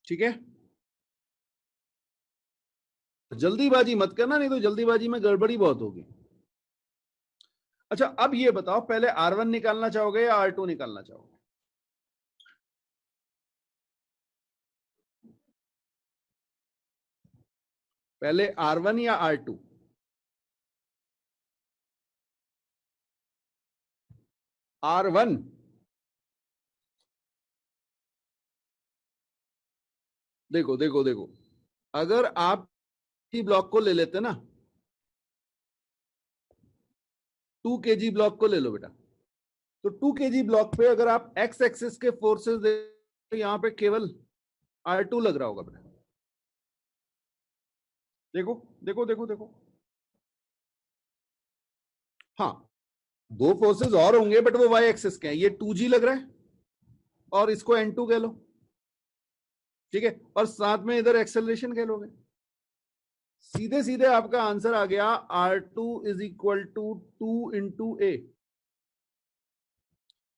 ठीक है, जल्दीबाजी मत करना, नहीं तो जल्दीबाजी में गड़बड़ी बहुत होगी। अच्छा, अब ये बताओ, पहले R1 निकालना चाहोगे या R2 निकालना चाहोगे? पहले R1 या R2? R1। देखो देखो देखो, अगर आप ब्लॉक को ले लेते ना, 2 kg ब्लॉक को ले लो बेटा, तो 2 kg ब्लॉक पे अगर आप एक्स एक्सिस के फोर्सेस दे तो यहां पे केवल R2 लग रहा होगा बेटा। देखो देखो देखो देखो, हाँ, 2 फोर्सेस और होंगे बट वो वाई एक्सिस के हैं। ये 2G लग रहा है और इसको N2 कह लो। ठीक है, और साथ में इधर एक्सेलरेशन कह लोगे। सीधे सीधे आपका आंसर आ गया R2 is equal to 2 into A,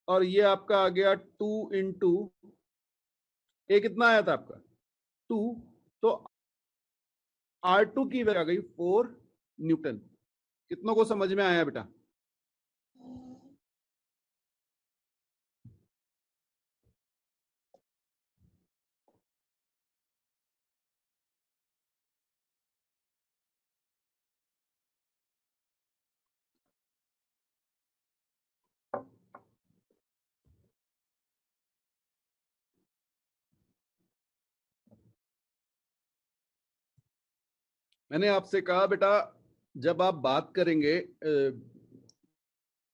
और ये आपका आ गया 2 इंटू ए। कितना आया था आपका? 2। तो R2 की वैल्यू आ गई 4 न्यूटन। कितनों को समझ में आया बेटा? मैंने आपसे कहा बेटा, जब आप बात करेंगे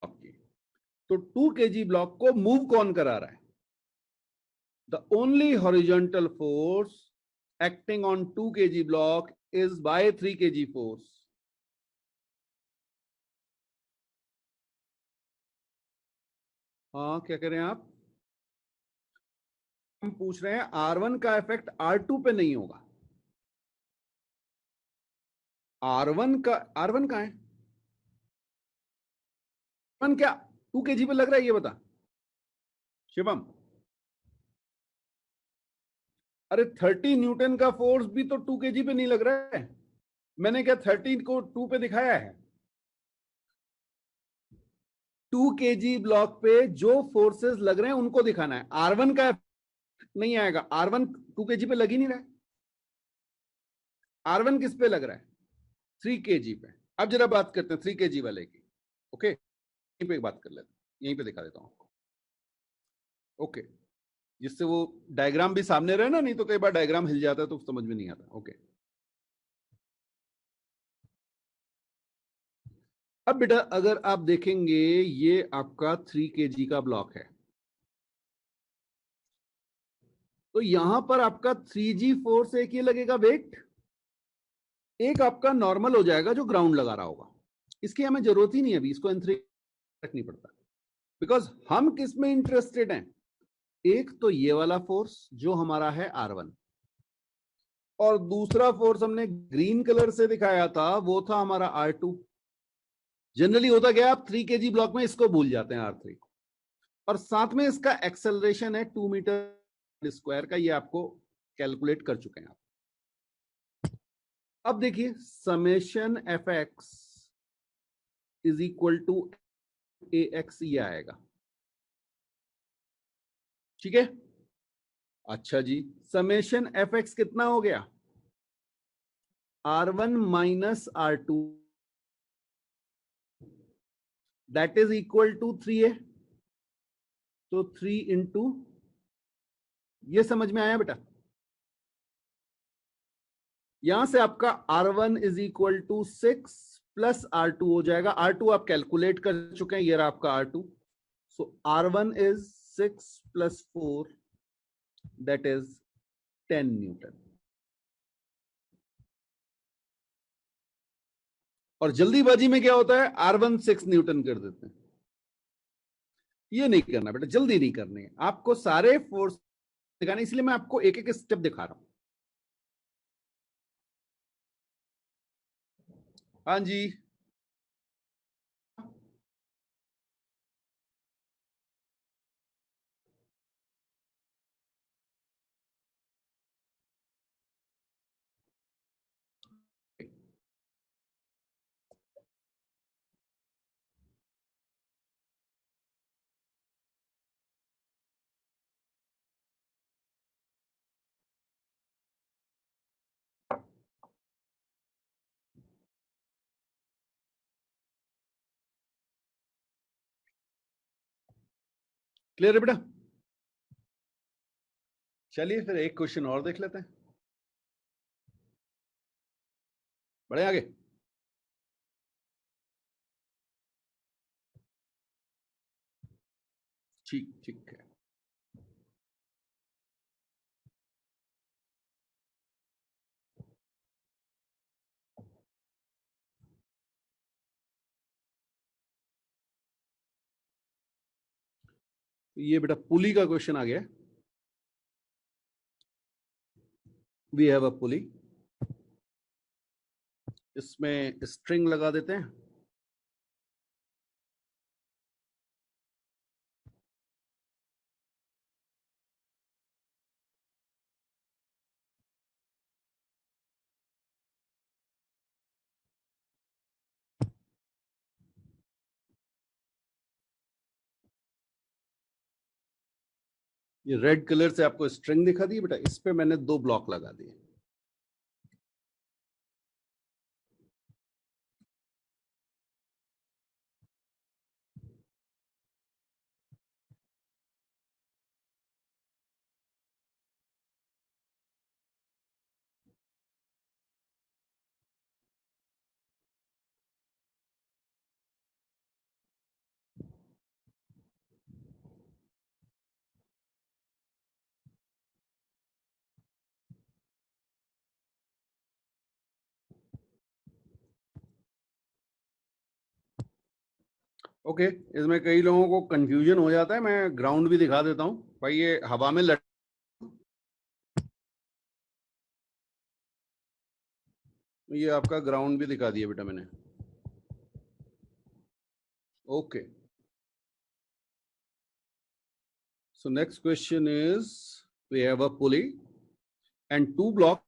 आपकी, तो 2 kg ब्लॉक को मूव कौन करा रहा है? The only horizontal force acting on 2 kg block is by 3 kg force. हाँ, क्या करें आप? हम पूछ रहे हैं R1 का इफेक्ट R2 पे नहीं होगा। R1 का है? R1 क्या 2 kg पे लग रहा है? ये बता शिवम। अरे 30 न्यूटन का फोर्स भी तो 2 kg पे नहीं लग रहा है। मैंने क्या 30 को 2 पे दिखाया है? 2 kg ब्लॉक पे जो फोर्सेस लग रहे हैं उनको दिखाना है। R1 का नहीं आएगा। R1 2 kg पे लग ही नहीं रहा है। R1 किस पे लग रहा है? 3 kg पे। अब जरा बात करते हैं 3 kg वाले की। ओके, यहीं पे बात कर लेते हैं, यहीं पे दिखा देता हूं आपको। ओके, जिससे वो डायग्राम भी सामने रहे ना, नहीं तो कई बार डायग्राम हिल जाता है तो समझ में नहीं आता। ओके, अब बेटा अगर आप देखेंगे ये आपका 3 kg का ब्लॉक है, तो यहां पर आपका 3G फोर्स एक ही लगेगा वेट, एक आपका नॉर्मल हो जाएगा जो ग्राउंड लगा रहा होगा। इसकी हमें जरूरत ही नहीं है अभी, इसको N3 नहीं पड़ता, बिकॉज हम किस में इंटरेस्टेड हैं? एक तो ये वाला फोर्स जो हमारा है R1, और दूसरा फोर्स हमने ग्रीन कलर से दिखाया था वो था हमारा R2। जनरली होता क्या, आप 3 kg ब्लॉक में इसको भूल जाते हैं R3, और साथ में इसका एक्सेलरेशन है 2 मीटर स्क्वायर का, ये आपको कैलकुलेट कर चुके हैं आप। अब देखिए summation Fx is equal to Ax, ये आएगा, ठीक है। अच्छा जी, समेशन Fx कितना हो गया? R1 minus R2, that is equal to 3a, तो 3 इंटू, ये समझ में आया बेटा? यहां से आपका R1 is equal to 6 plus R2 हो जाएगा। R2 आप कैलकुलेट कर चुके हैं, ये रहा आपका R2। So R1 is 6 plus 4, that is 10 Newton. और जल्दीबाजी में क्या होता है, R1 6 न्यूटन कर देते हैं। ये नहीं करना बेटा, जल्दी नहीं करनी है आपको, सारे फोर्स दिखाने, इसलिए मैं आपको एक एक स्टेप दिखा रहा हूं। हाँ जी, क्लियर है बेटा? चलिए फिर एक क्वेश्चन और देख लेते हैं, बढ़े आगे। ठीक ठीक है, ये बेटा पुली का क्वेश्चन आ गया। वी हैव अ पुली, इसमें स्ट्रिंग लगा देते हैं। ये रेड कलर से आपको स्ट्रिंग दिखा दी बेटा, इस पे मैंने 2 ब्लॉक लगा दिए। ओके, इसमें कई लोगों को कंफ्यूजन हो जाता है, मैं ग्राउंड भी दिखा देता हूं भाई। ये हवा में ये आपका ग्राउंड भी दिखा दिया बेटा मैंने। Okay, so next question is, we have a pulley and 2 blocks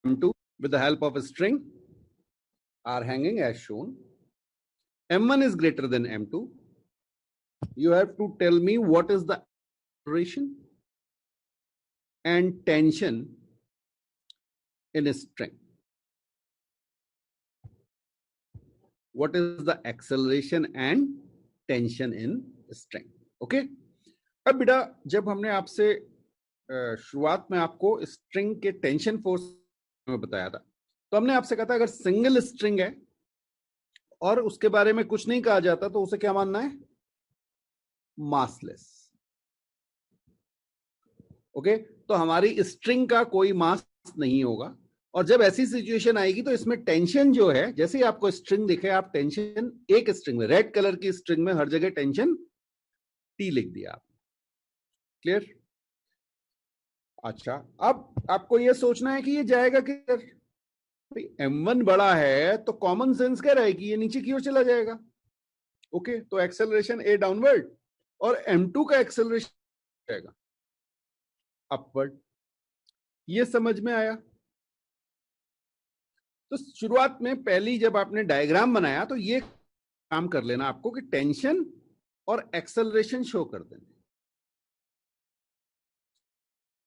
M2 with the help of a string are hanging as shown. M1 is greater than M2. You have to tell me what is the acceleration and tension in a string. What is the acceleration and tension in a string? Okay. अब बेटा जब हमने आपसे शुरुआत में आपको स्ट्रिंग के टेंशन फोर्स में बताया था, तो हमने आपसे कहा था अगर सिंगल स्ट्रिंग है और उसके बारे में कुछ नहीं कहा जाता तो उसे क्या मानना है? मासलेस। ओके, तो हमारी स्ट्रिंग का कोई मास नहीं होगा, और जब ऐसी सिचुएशन आएगी तो इसमें टेंशन जो है, जैसे ही आपको स्ट्रिंग दिखे, आप टेंशन एक स्ट्रिंग में, रेड कलर की स्ट्रिंग में हर जगह टेंशन टी लिख दिया आपने। क्लियर? अच्छा, अब आपको यह सोचना है कि ये जाएगा किधर। m1 बड़ा है तो कॉमन सेंस कह रहा है कि ये नीचे की ओर चला जाएगा। ओके, तो एक्सेलरेशन a डाउनवर्ड और m2 का एक्सेलरेशन जाएगा अपवर्ड। ये समझ में आया? तो शुरुआत में पहली जब आपने डायग्राम बनाया तो ये काम कर लेना आपको कि टेंशन और एक्सेलरेशन शो कर देना।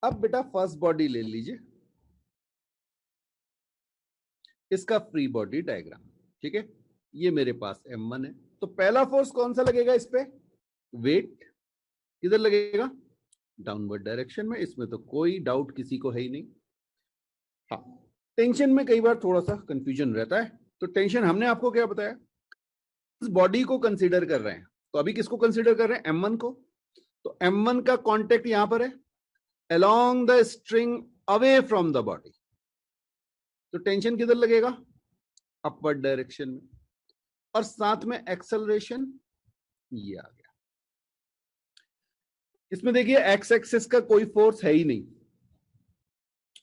अब बेटा फर्स्ट बॉडी ले लीजिए, इसका फ्री बॉडी डायग्राम। ठीक है, ये मेरे पास m1 है, तो पहला फोर्स कौन सा लगेगा इस पे? वेट किधर लगेगा? डाउनवर्ड डायरेक्शन में। इसमें तो कोई डाउट किसी को है ही नहीं। हाँ, टेंशन में कई बार थोड़ा सा कंफ्यूजन रहता है, तो टेंशन हमने आपको क्या बताया, इस बॉडी को कंसीडर कर रहे हैं। तो अभी किसको कंसीडर कर रहे हैं? m1 को। तो m1 का कांटेक्ट यहां पर है along the string away from the body, तो टेंशन किधर लगेगा? अपवर्ड डायरेक्शन में। और साथ में एक्सेलरेशन ये आ गया। इसमें देखिए एक्स एक्सिस का कोई फोर्स है ही नहीं।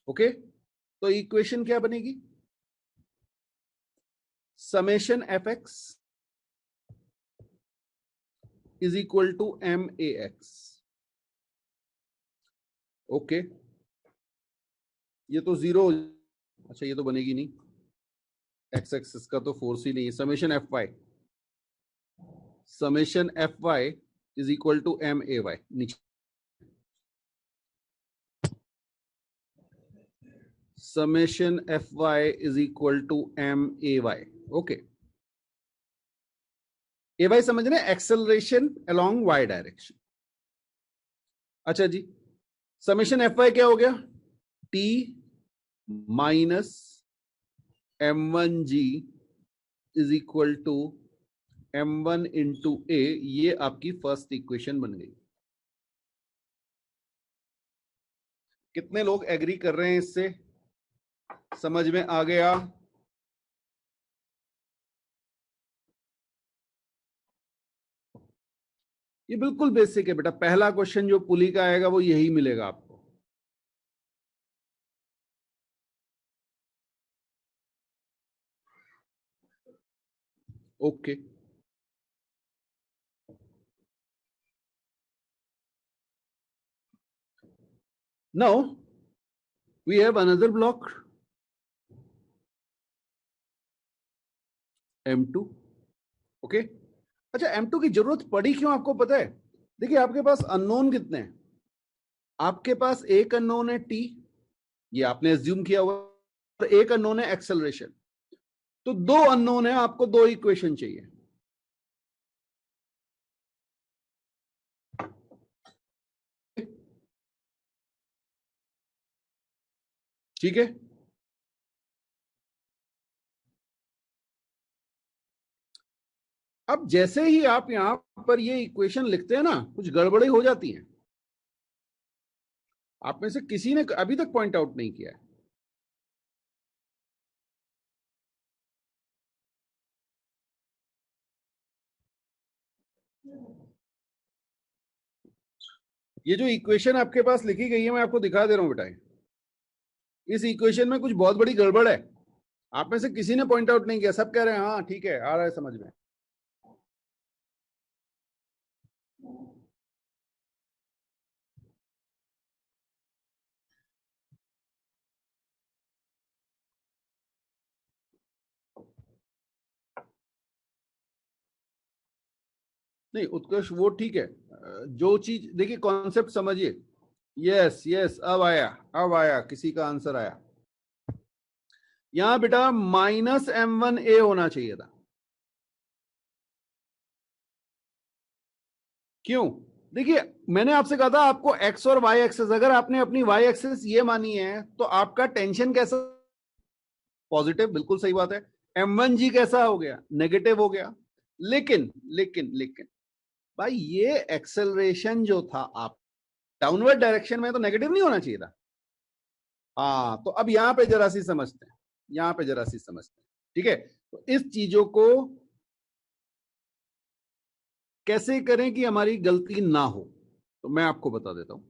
ओके, तो इक्वेशन क्या बनेगी? Summation F X is equal to M A X. Okay, ये तो जीरो, अच्छा ये तो बनेगी नहीं, एक्स एक्सिस का तो फोर्स ही नहीं है। Summation F Y is equal to M A Y. नीचे summation F Y is equal to M A Y. Okay, A Y समझ रहे हैं, एक्सेलरेशन अलोंग वाई डायरेक्शन। अच्छा जी, समेशन एफ वाई क्या हो गया? T minus m1 g is equal to m1 into A. ये आपकी फर्स्ट इक्वेशन बन गई। कितने लोग एग्री कर रहे हैं इससे? समझ में आ गया? ये बिल्कुल बेसिक है बेटा। पहला क्वेश्चन जो पुली का आएगा वो यही मिलेगा आपको। Okay, now we have another block m2। Okay, अच्छा m2 की जरूरत पड़ी क्यों आपको पता है? देखिए आपके पास अननोन कितने हैं? आपके पास एक अननोन है t, ये आपने एज्यूम किया हुआ, और एक अननोन है एक्सेलरेशन। तो दो अननोन है, आपको दो इक्वेशन चाहिए। ठीक है, अब जैसे ही आप यहां पर ये इक्वेशन लिखते हैं ना, कुछ गड़बड़ी हो जाती है। आप में से किसी ने अभी तक पॉइंट आउट नहीं किया है। ये जो इक्वेशन आपके पास लिखी गई है, मैं आपको दिखा दे रहा हूं बेटा। इस इक्वेशन में कुछ बहुत बड़ी गड़बड़ है। आप में से किसी ने पॉइंट आउट नहीं किया, सब कह रहे हैं हाँ ठीक है, आ रहा है समझ में। नहीं उत्कर्ष, वो ठीक है, जो चीज देखिए, कॉन्सेप्ट समझिए। यस यस, अब आया, अब आया, किसी का आंसर आया। यहां बेटा माइनस m1a होना चाहिए था। क्यों? देखिए मैंने आपसे कहा था आपको x और y एक्सेस, अगर आपने अपनी y एक्सेस ये मानी है तो आपका टेंशन कैसा? पॉजिटिव, बिल्कुल सही बात है। m1g कैसा हो गया? नेगेटिव हो गया। लेकिन लेकिन लेकिन भाई ये एक्सेलरेशन जो था आप डाउनवर्ड डायरेक्शन में, तो नेगेटिव नहीं होना चाहिए था। हाँ, तो अब यहां पे जरा सी समझते हैं, यहां पे जरा सी समझते हैं, ठीक है। तो इस चीजों को कैसे करें कि हमारी गलती ना हो, तो मैं आपको बता देता हूं,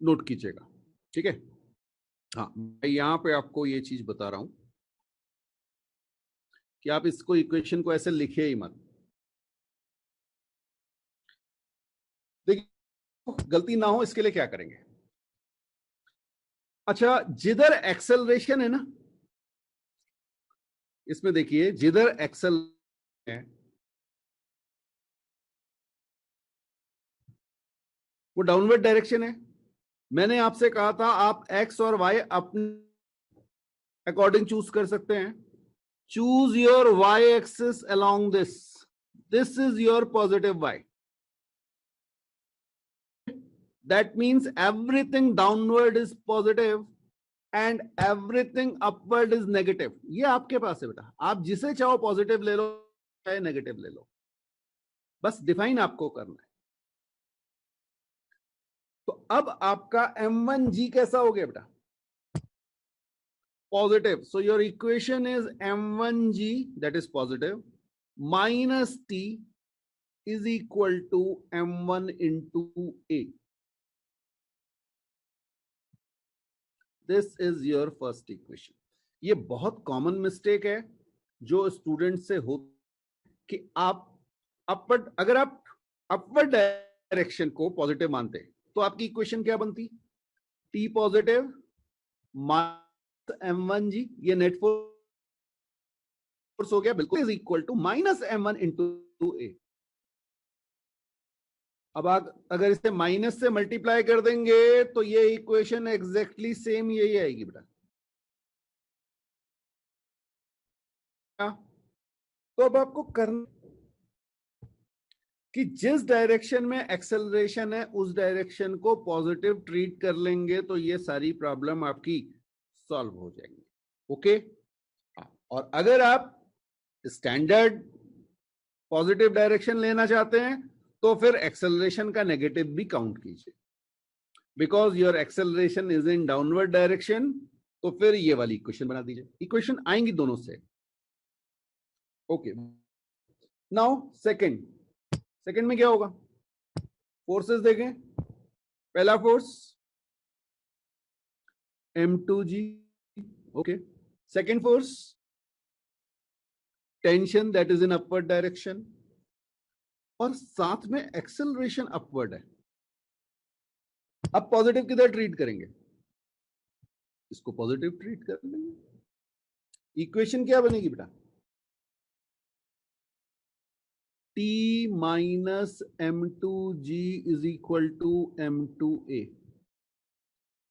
नोट कीजिएगा, ठीक है। हाँ, मैं यहां पे आपको ये चीज बता रहा हूं कि आप इसको इक्वेशन को ऐसे लिखे ही मत। देखिए, गलती ना हो इसके लिए क्या करेंगे। अच्छा, जिधर एक्सेलरेशन है ना, इसमें देखिए जिधर एक्सेल है वो डाउनवर्ड डायरेक्शन है। मैंने आपसे कहा था आप एक्स और वाई अपने अकॉर्डिंग चूज कर सकते हैं। Choose your Y axis along this, this is your positive Y, that means everything downward is positive and everything upward is negative. ये आपके पास है बेटा, आप जिसे चाहो पॉजिटिव ले लो चाहे नेगेटिव ले लो, बस डिफाइन आपको करना है। तो अब आपका m1g कैसा हो गया बेटा, positive. So your equation is m1g, that is positive, minus t is equal to m1 into a. This is your first equation. ये बहुत कॉमन मिस्टेक है जो स्टूडेंट से हो कि आप अपवर्ड, अगर आप अपवर्ड डायरेक्शन को पॉजिटिव मानते तो आपकी इक्वेशन क्या बनती, t पॉजिटिव माइनस m1g, ये नेट फोर्स हो गया बिल्कुल, is equal to minus m1 into A. अब अगर इसे माइनस से मल्टीप्लाई कर देंगे तो ये इक्वेशन एग्जैक्टली सेम यही आएगी बेटा। तो अब आपको करना कि जिस डायरेक्शन में एक्सेलरेशन है उस डायरेक्शन को पॉजिटिव ट्रीट कर लेंगे तो ये सारी प्रॉब्लम आपकी सॉल्व हो जाएंगी। ओके, और अगर आप स्टैंडर्ड पॉजिटिव डायरेक्शन लेना चाहते हैं तो फिर एक्सेलरेशन का नेगेटिव भी काउंट कीजिए, because your acceleration is in downward direction. तो फिर ये वाली इक्वेशन बना दीजिए, इक्वेशन आएंगी दोनों से। ओके, नाउ सेकंड में क्या होगा, फोर्सेस देखें। पहला force m2g, okay. Second force tension, that is in upward direction, और साथ में एक्सेलरेशन अपवर्ड है। अब पॉजिटिव किधर ट्रीट करेंगे, इसको पॉजिटिव ट्रीट कर लेंगे। इक्वेशन क्या बनेगी बेटा, t minus m2g is equal to m2a।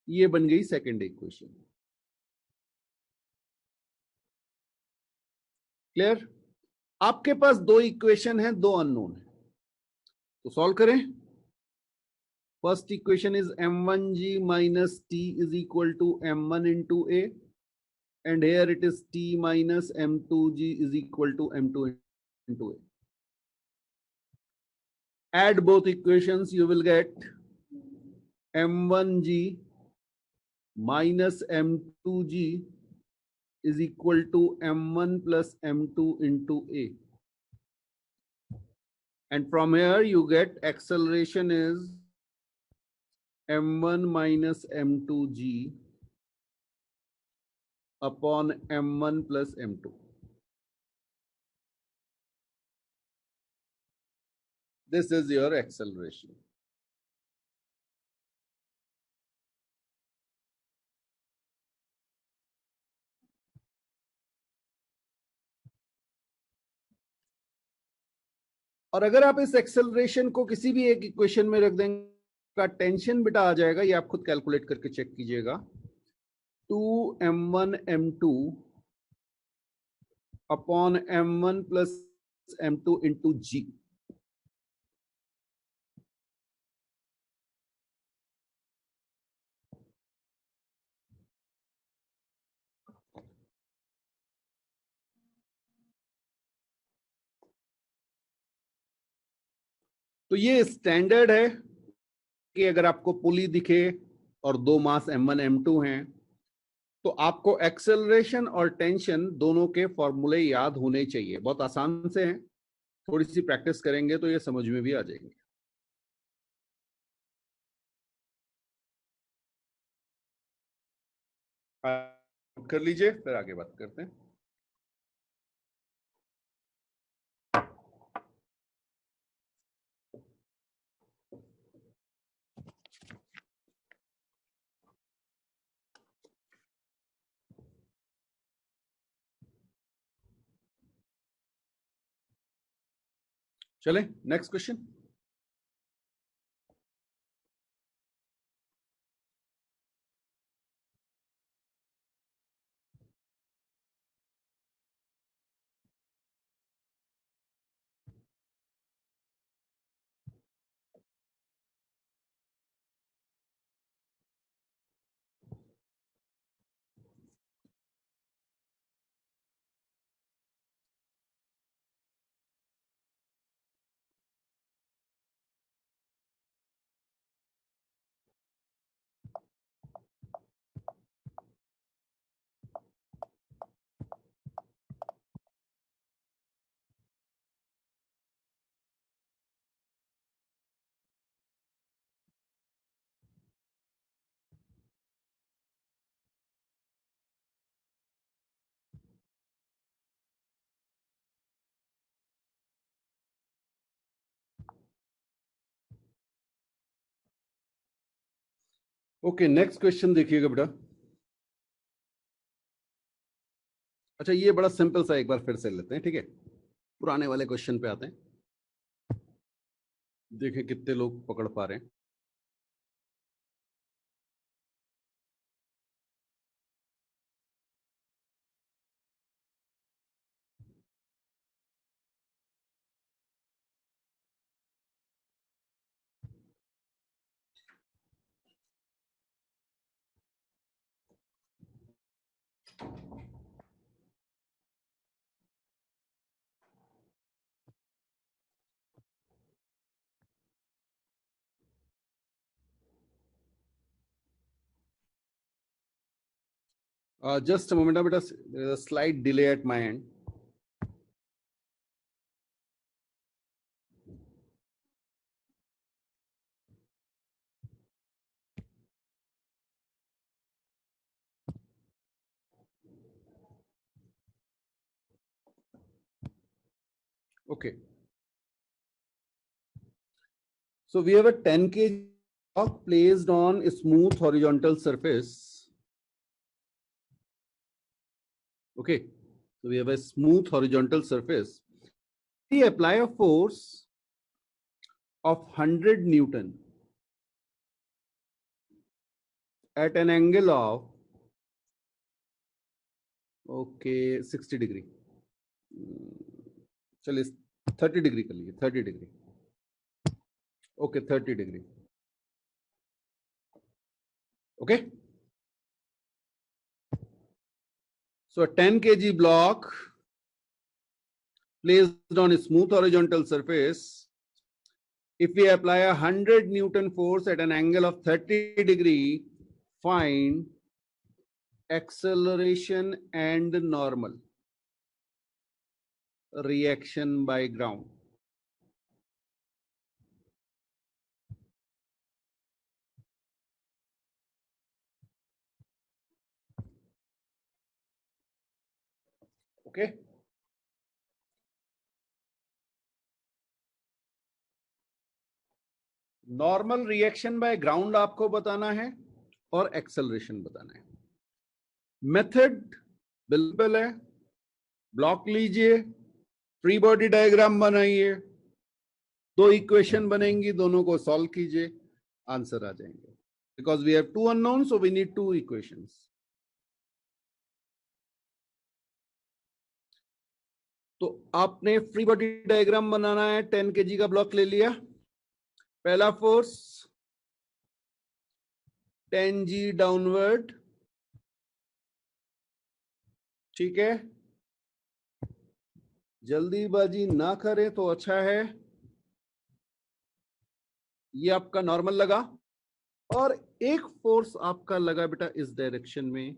ये बन गई सेकेंड इक्वेशन। क्लियर, आपके पास दो इक्वेशन है, दो अननोन है, तो सॉल्व करें। First equation is m1g minus t is equal to m1 into a, and here it is t minus m2g is equal to m2 into a. Add both equations, you will get m1g minus m2g is equal to m1 plus m2 into a, and from here you get acceleration is m1 minus m2g upon m1 plus m2. This is your acceleration. और अगर आप इस एक्सेलरेशन को किसी भी एक इक्वेशन में रख देंगे, का टेंशन बेटा आ जाएगा, ये आप खुद कैलकुलेट करके चेक कीजिएगा, 2m1 m2 upon m1 plus m2 into g। तो ये स्टैंडर्ड है कि अगर आपको पुली दिखे और 2 मास m1 m2 हैं, तो आपको एक्सेलरेशन और टेंशन दोनों के फॉर्मूले याद होने चाहिए। बहुत आसान से हैं, थोड़ी सी प्रैक्टिस करेंगे तो ये समझ में भी आ जाएंगे। कर लीजिए, फिर आगे बात करते हैं। चले next question. Okay, next question देखिएगा बेटा। अच्छा, ये बड़ा सिंपल सा, एक बार फिर से लेते हैं, ठीक है। पुराने वाले क्वेश्चन पे आते हैं, देखें कितने लोग पकड़ पा रहे हैं। Just a moment, beta. There's a slight delay at my end. Okay. So we have a 10 kg block placed on a smooth horizontal surface. Okay. So we have a smooth horizontal surface. We apply a force of 100 Newton at an angle of 60 degree. चलिए 30 डिग्री कर लीजिए, 30 degree. Okay, 30 degree. Okay, so a 10 kg block placed on a smooth horizontal surface, if we apply a 100 Newton force at an angle of 30 degree, find acceleration and normal reaction by ground. Okay. Normal reaction by ground आपको बताना है और एक्सेलरेशन बताना है। मेथड बिल्कुल है, ब्लॉक लीजिए, फ्री बॉडी डायग्राम बनाइए, 2 इक्वेशन बनेंगी, दोनों को सॉल्व कीजिए, आंसर आ जाएंगे। Because we have 2 unknown, so we need 2 equations. तो आपने फ्री बॉडी डायग्राम बनाना है, 10 kg का ब्लॉक ले लिया। पहला फोर्स 10G डाउनवर्ड, ठीक है। जल्दीबाजी ना करें तो अच्छा है। ये आपका नॉर्मल लगा, और एक फोर्स आपका लगा बेटा इस डायरेक्शन में,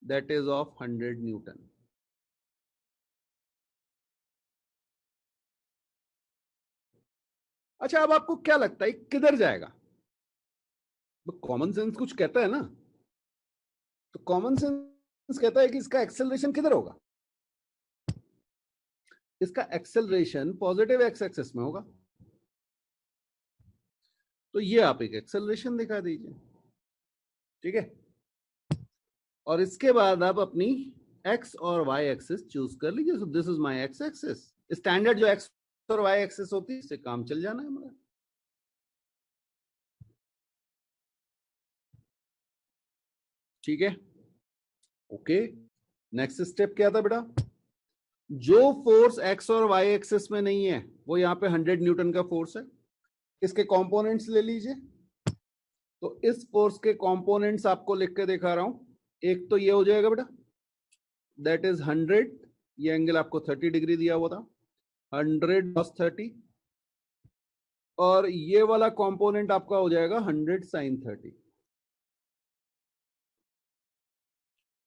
दैट इज ऑफ 100 न्यूटन। अच्छा, अब आपको क्या लगता है किधर जाएगा? कॉमन सेंस कुछ कहता है ना, तो कॉमन सेंस कहता है कि इसका एक्सेलरेशन किधर होगा? इसका एक्सेलरेशन पॉजिटिव एक्स एक्सिस में होगा। तो ये आप एक एक्सेलरेशन दिखा दीजिए, ठीक है। और इसके बाद आप अपनी एक्स और वाई एक्सिस चूज कर लीजिए। सो this is my X axis. Standard जो एक्स और वाई एक्सिस होती है, इससे काम चल जाना है हमारा। ठीक है, ओके। नेक्स्ट स्टेप क्या था बेटा? जो फोर्स एक्स और वाई एक्सिस में नहीं है, वो यहाँ पे 100 न्यूटन का फोर्स है। इसके कंपोनेंट्स ले लीजिए। तो इस फोर्स के कंपोनेंट्स आपको लिख के दिखा रहा हूं। एक तो ये हो जाएगा बेटा, दैट इज 100। ये एंगल आपको 30 डिग्री दिया हुआ था, 100 cos 30। और ये वाला कंपोनेंट आपका हो जाएगा 100 sin 30।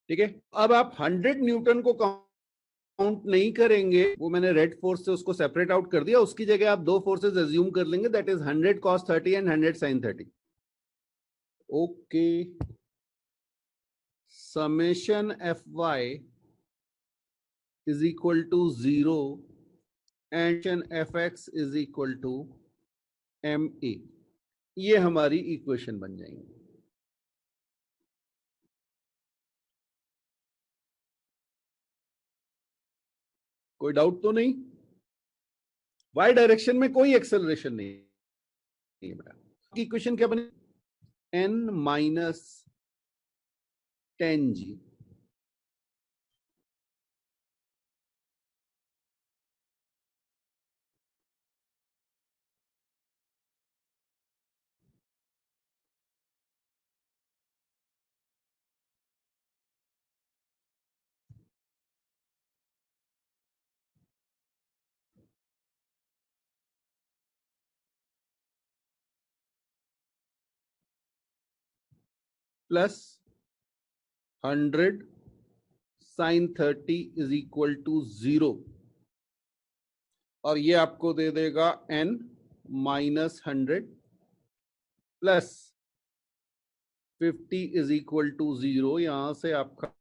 ठीक है, अब आप 100 न्यूटन को काउंट नहीं करेंगे, वो मैंने रेड फोर्स से उसको सेपरेट आउट कर दिया। उसकी जगह आप दो फोर्सेस अज्यूम कर लेंगे, that is 100 cos 30 and 100 sin 30। Okay, summation Fy is equal to 0 and Fx is equal to ma। ये हमारी इक्वेशन बन जाएंगी। कोई डाउट तो नहीं? वाई डायरेक्शन में कोई एक्सेलरेशन नहीं है बेटा। इक्वेशन क्या बनी? n minus 10g plus 100 sin 30 is equal to 0। और ये आपको दे देगा n minus 100 plus 50 is equal to 0। यहां से आपका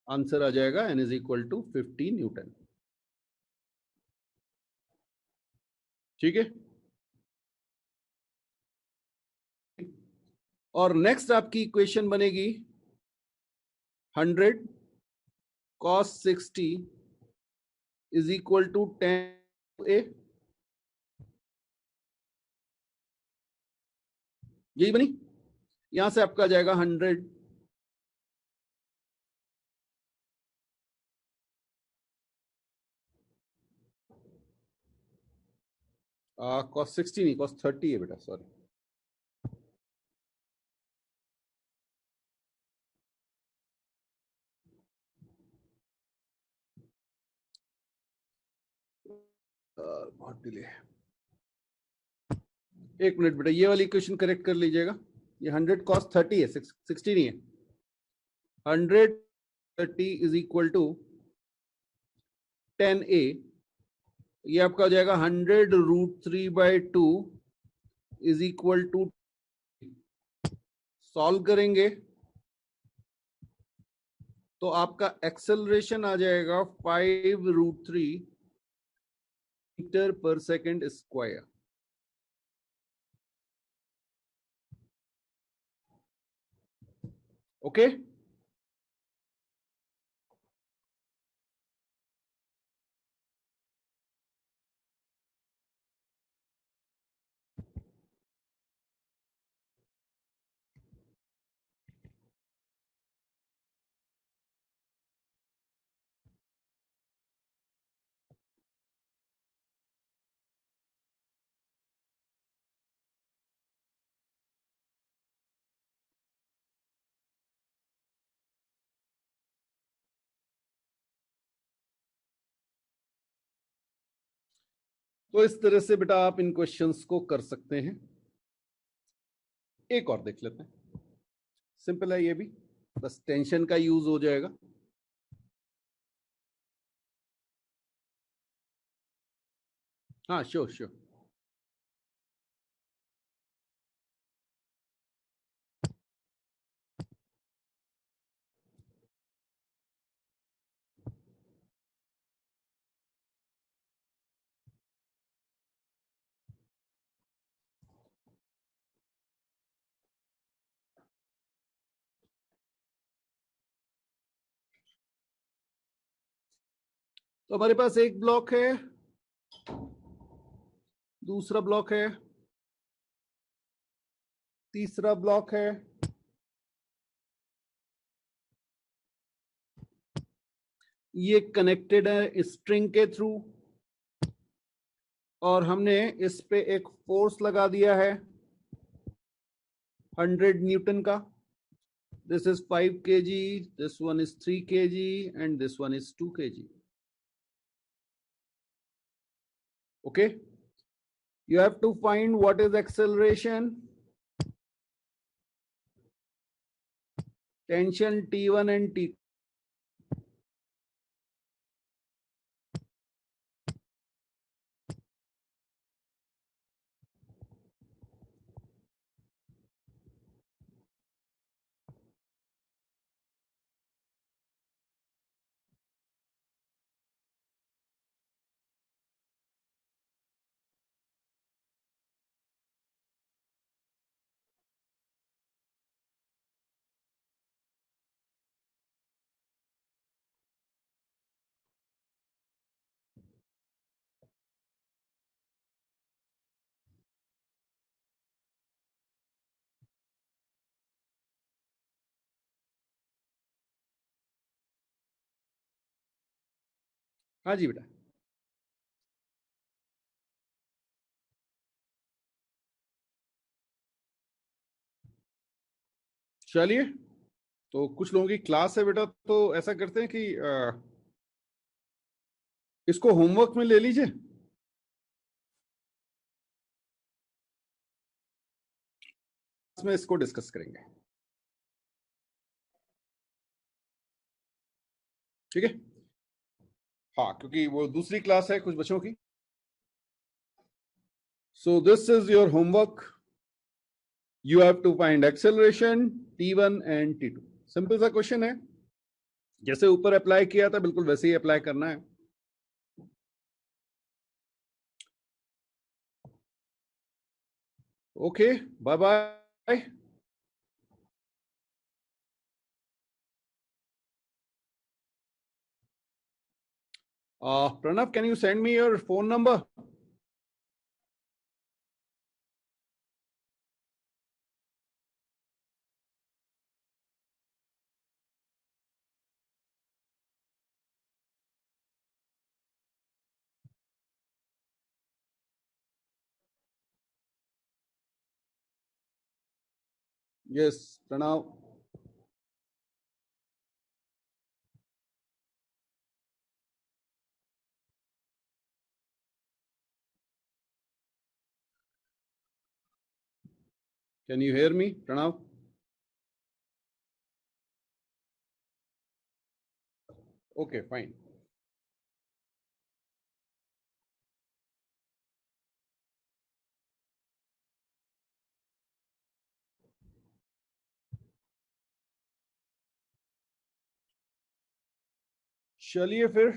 आंसर आ जाएगा n is equal to 50 newton. ठीक है, और नेक्स्ट आपकी इक्वेशन बनेगी 100 cos 60 is equal to 10a। यही बनी। यहां से आपका आ जाएगा 100 cos 60 नहीं, cos 30 है बेटा, सॉरी। बहुत डिले है, एक मिनट बेटा। ये वाली इक्वेशन करेक्ट कर लीजिएगा। ये 100 cos 30 है, 60 नहीं है। 100 30 इज इक्वल टू 10a। ये आपका हो जाएगा 100√3/2 इज इक्वल टू, सॉल्व करेंगे तो आपका एक्सेलरेशन आ जाएगा 5√3 मीटर पर सेकेंड स्क्वायर। ओके, तो इस तरह से बेटा आप इन क्वेश्चंस को कर सकते हैं। एक और देख लेते हैं, सिंपल है ये भी, बस टेंशन का यूज हो जाएगा। हाँ श्योर श्योर। तो हमारे पास एक ब्लॉक है, दूसरा ब्लॉक है, तीसरा ब्लॉक है, ये कनेक्टेड है स्ट्रिंग के थ्रू, और हमने इस पे एक फोर्स लगा दिया है 100 न्यूटन का। This is 5 kg, this one is 3 kg and this one is 2 kg. Okay, you have to find what is acceleration, tension T1 and T2. हाँ जी बेटा। चलिए, तो कुछ लोगों की क्लास है बेटा, तो ऐसा करते हैं कि इसको होमवर्क में ले लीजिए। इसमें इसको डिस्कस करेंगे, ठीक है? हाँ, क्योंकि वो दूसरी क्लास है कुछ बच्चों की। So this is your homework. You have to find acceleration T1 and T2। Simple सा क्वेश्चन है, जैसे ऊपर अप्लाई किया था बिल्कुल वैसे ही अप्लाई करना है। Okay, bye bye. Pranav, can you send me your phone number? Yes, Pranav. Can you hear me, Pranav? Okay, fine. चलिए फिर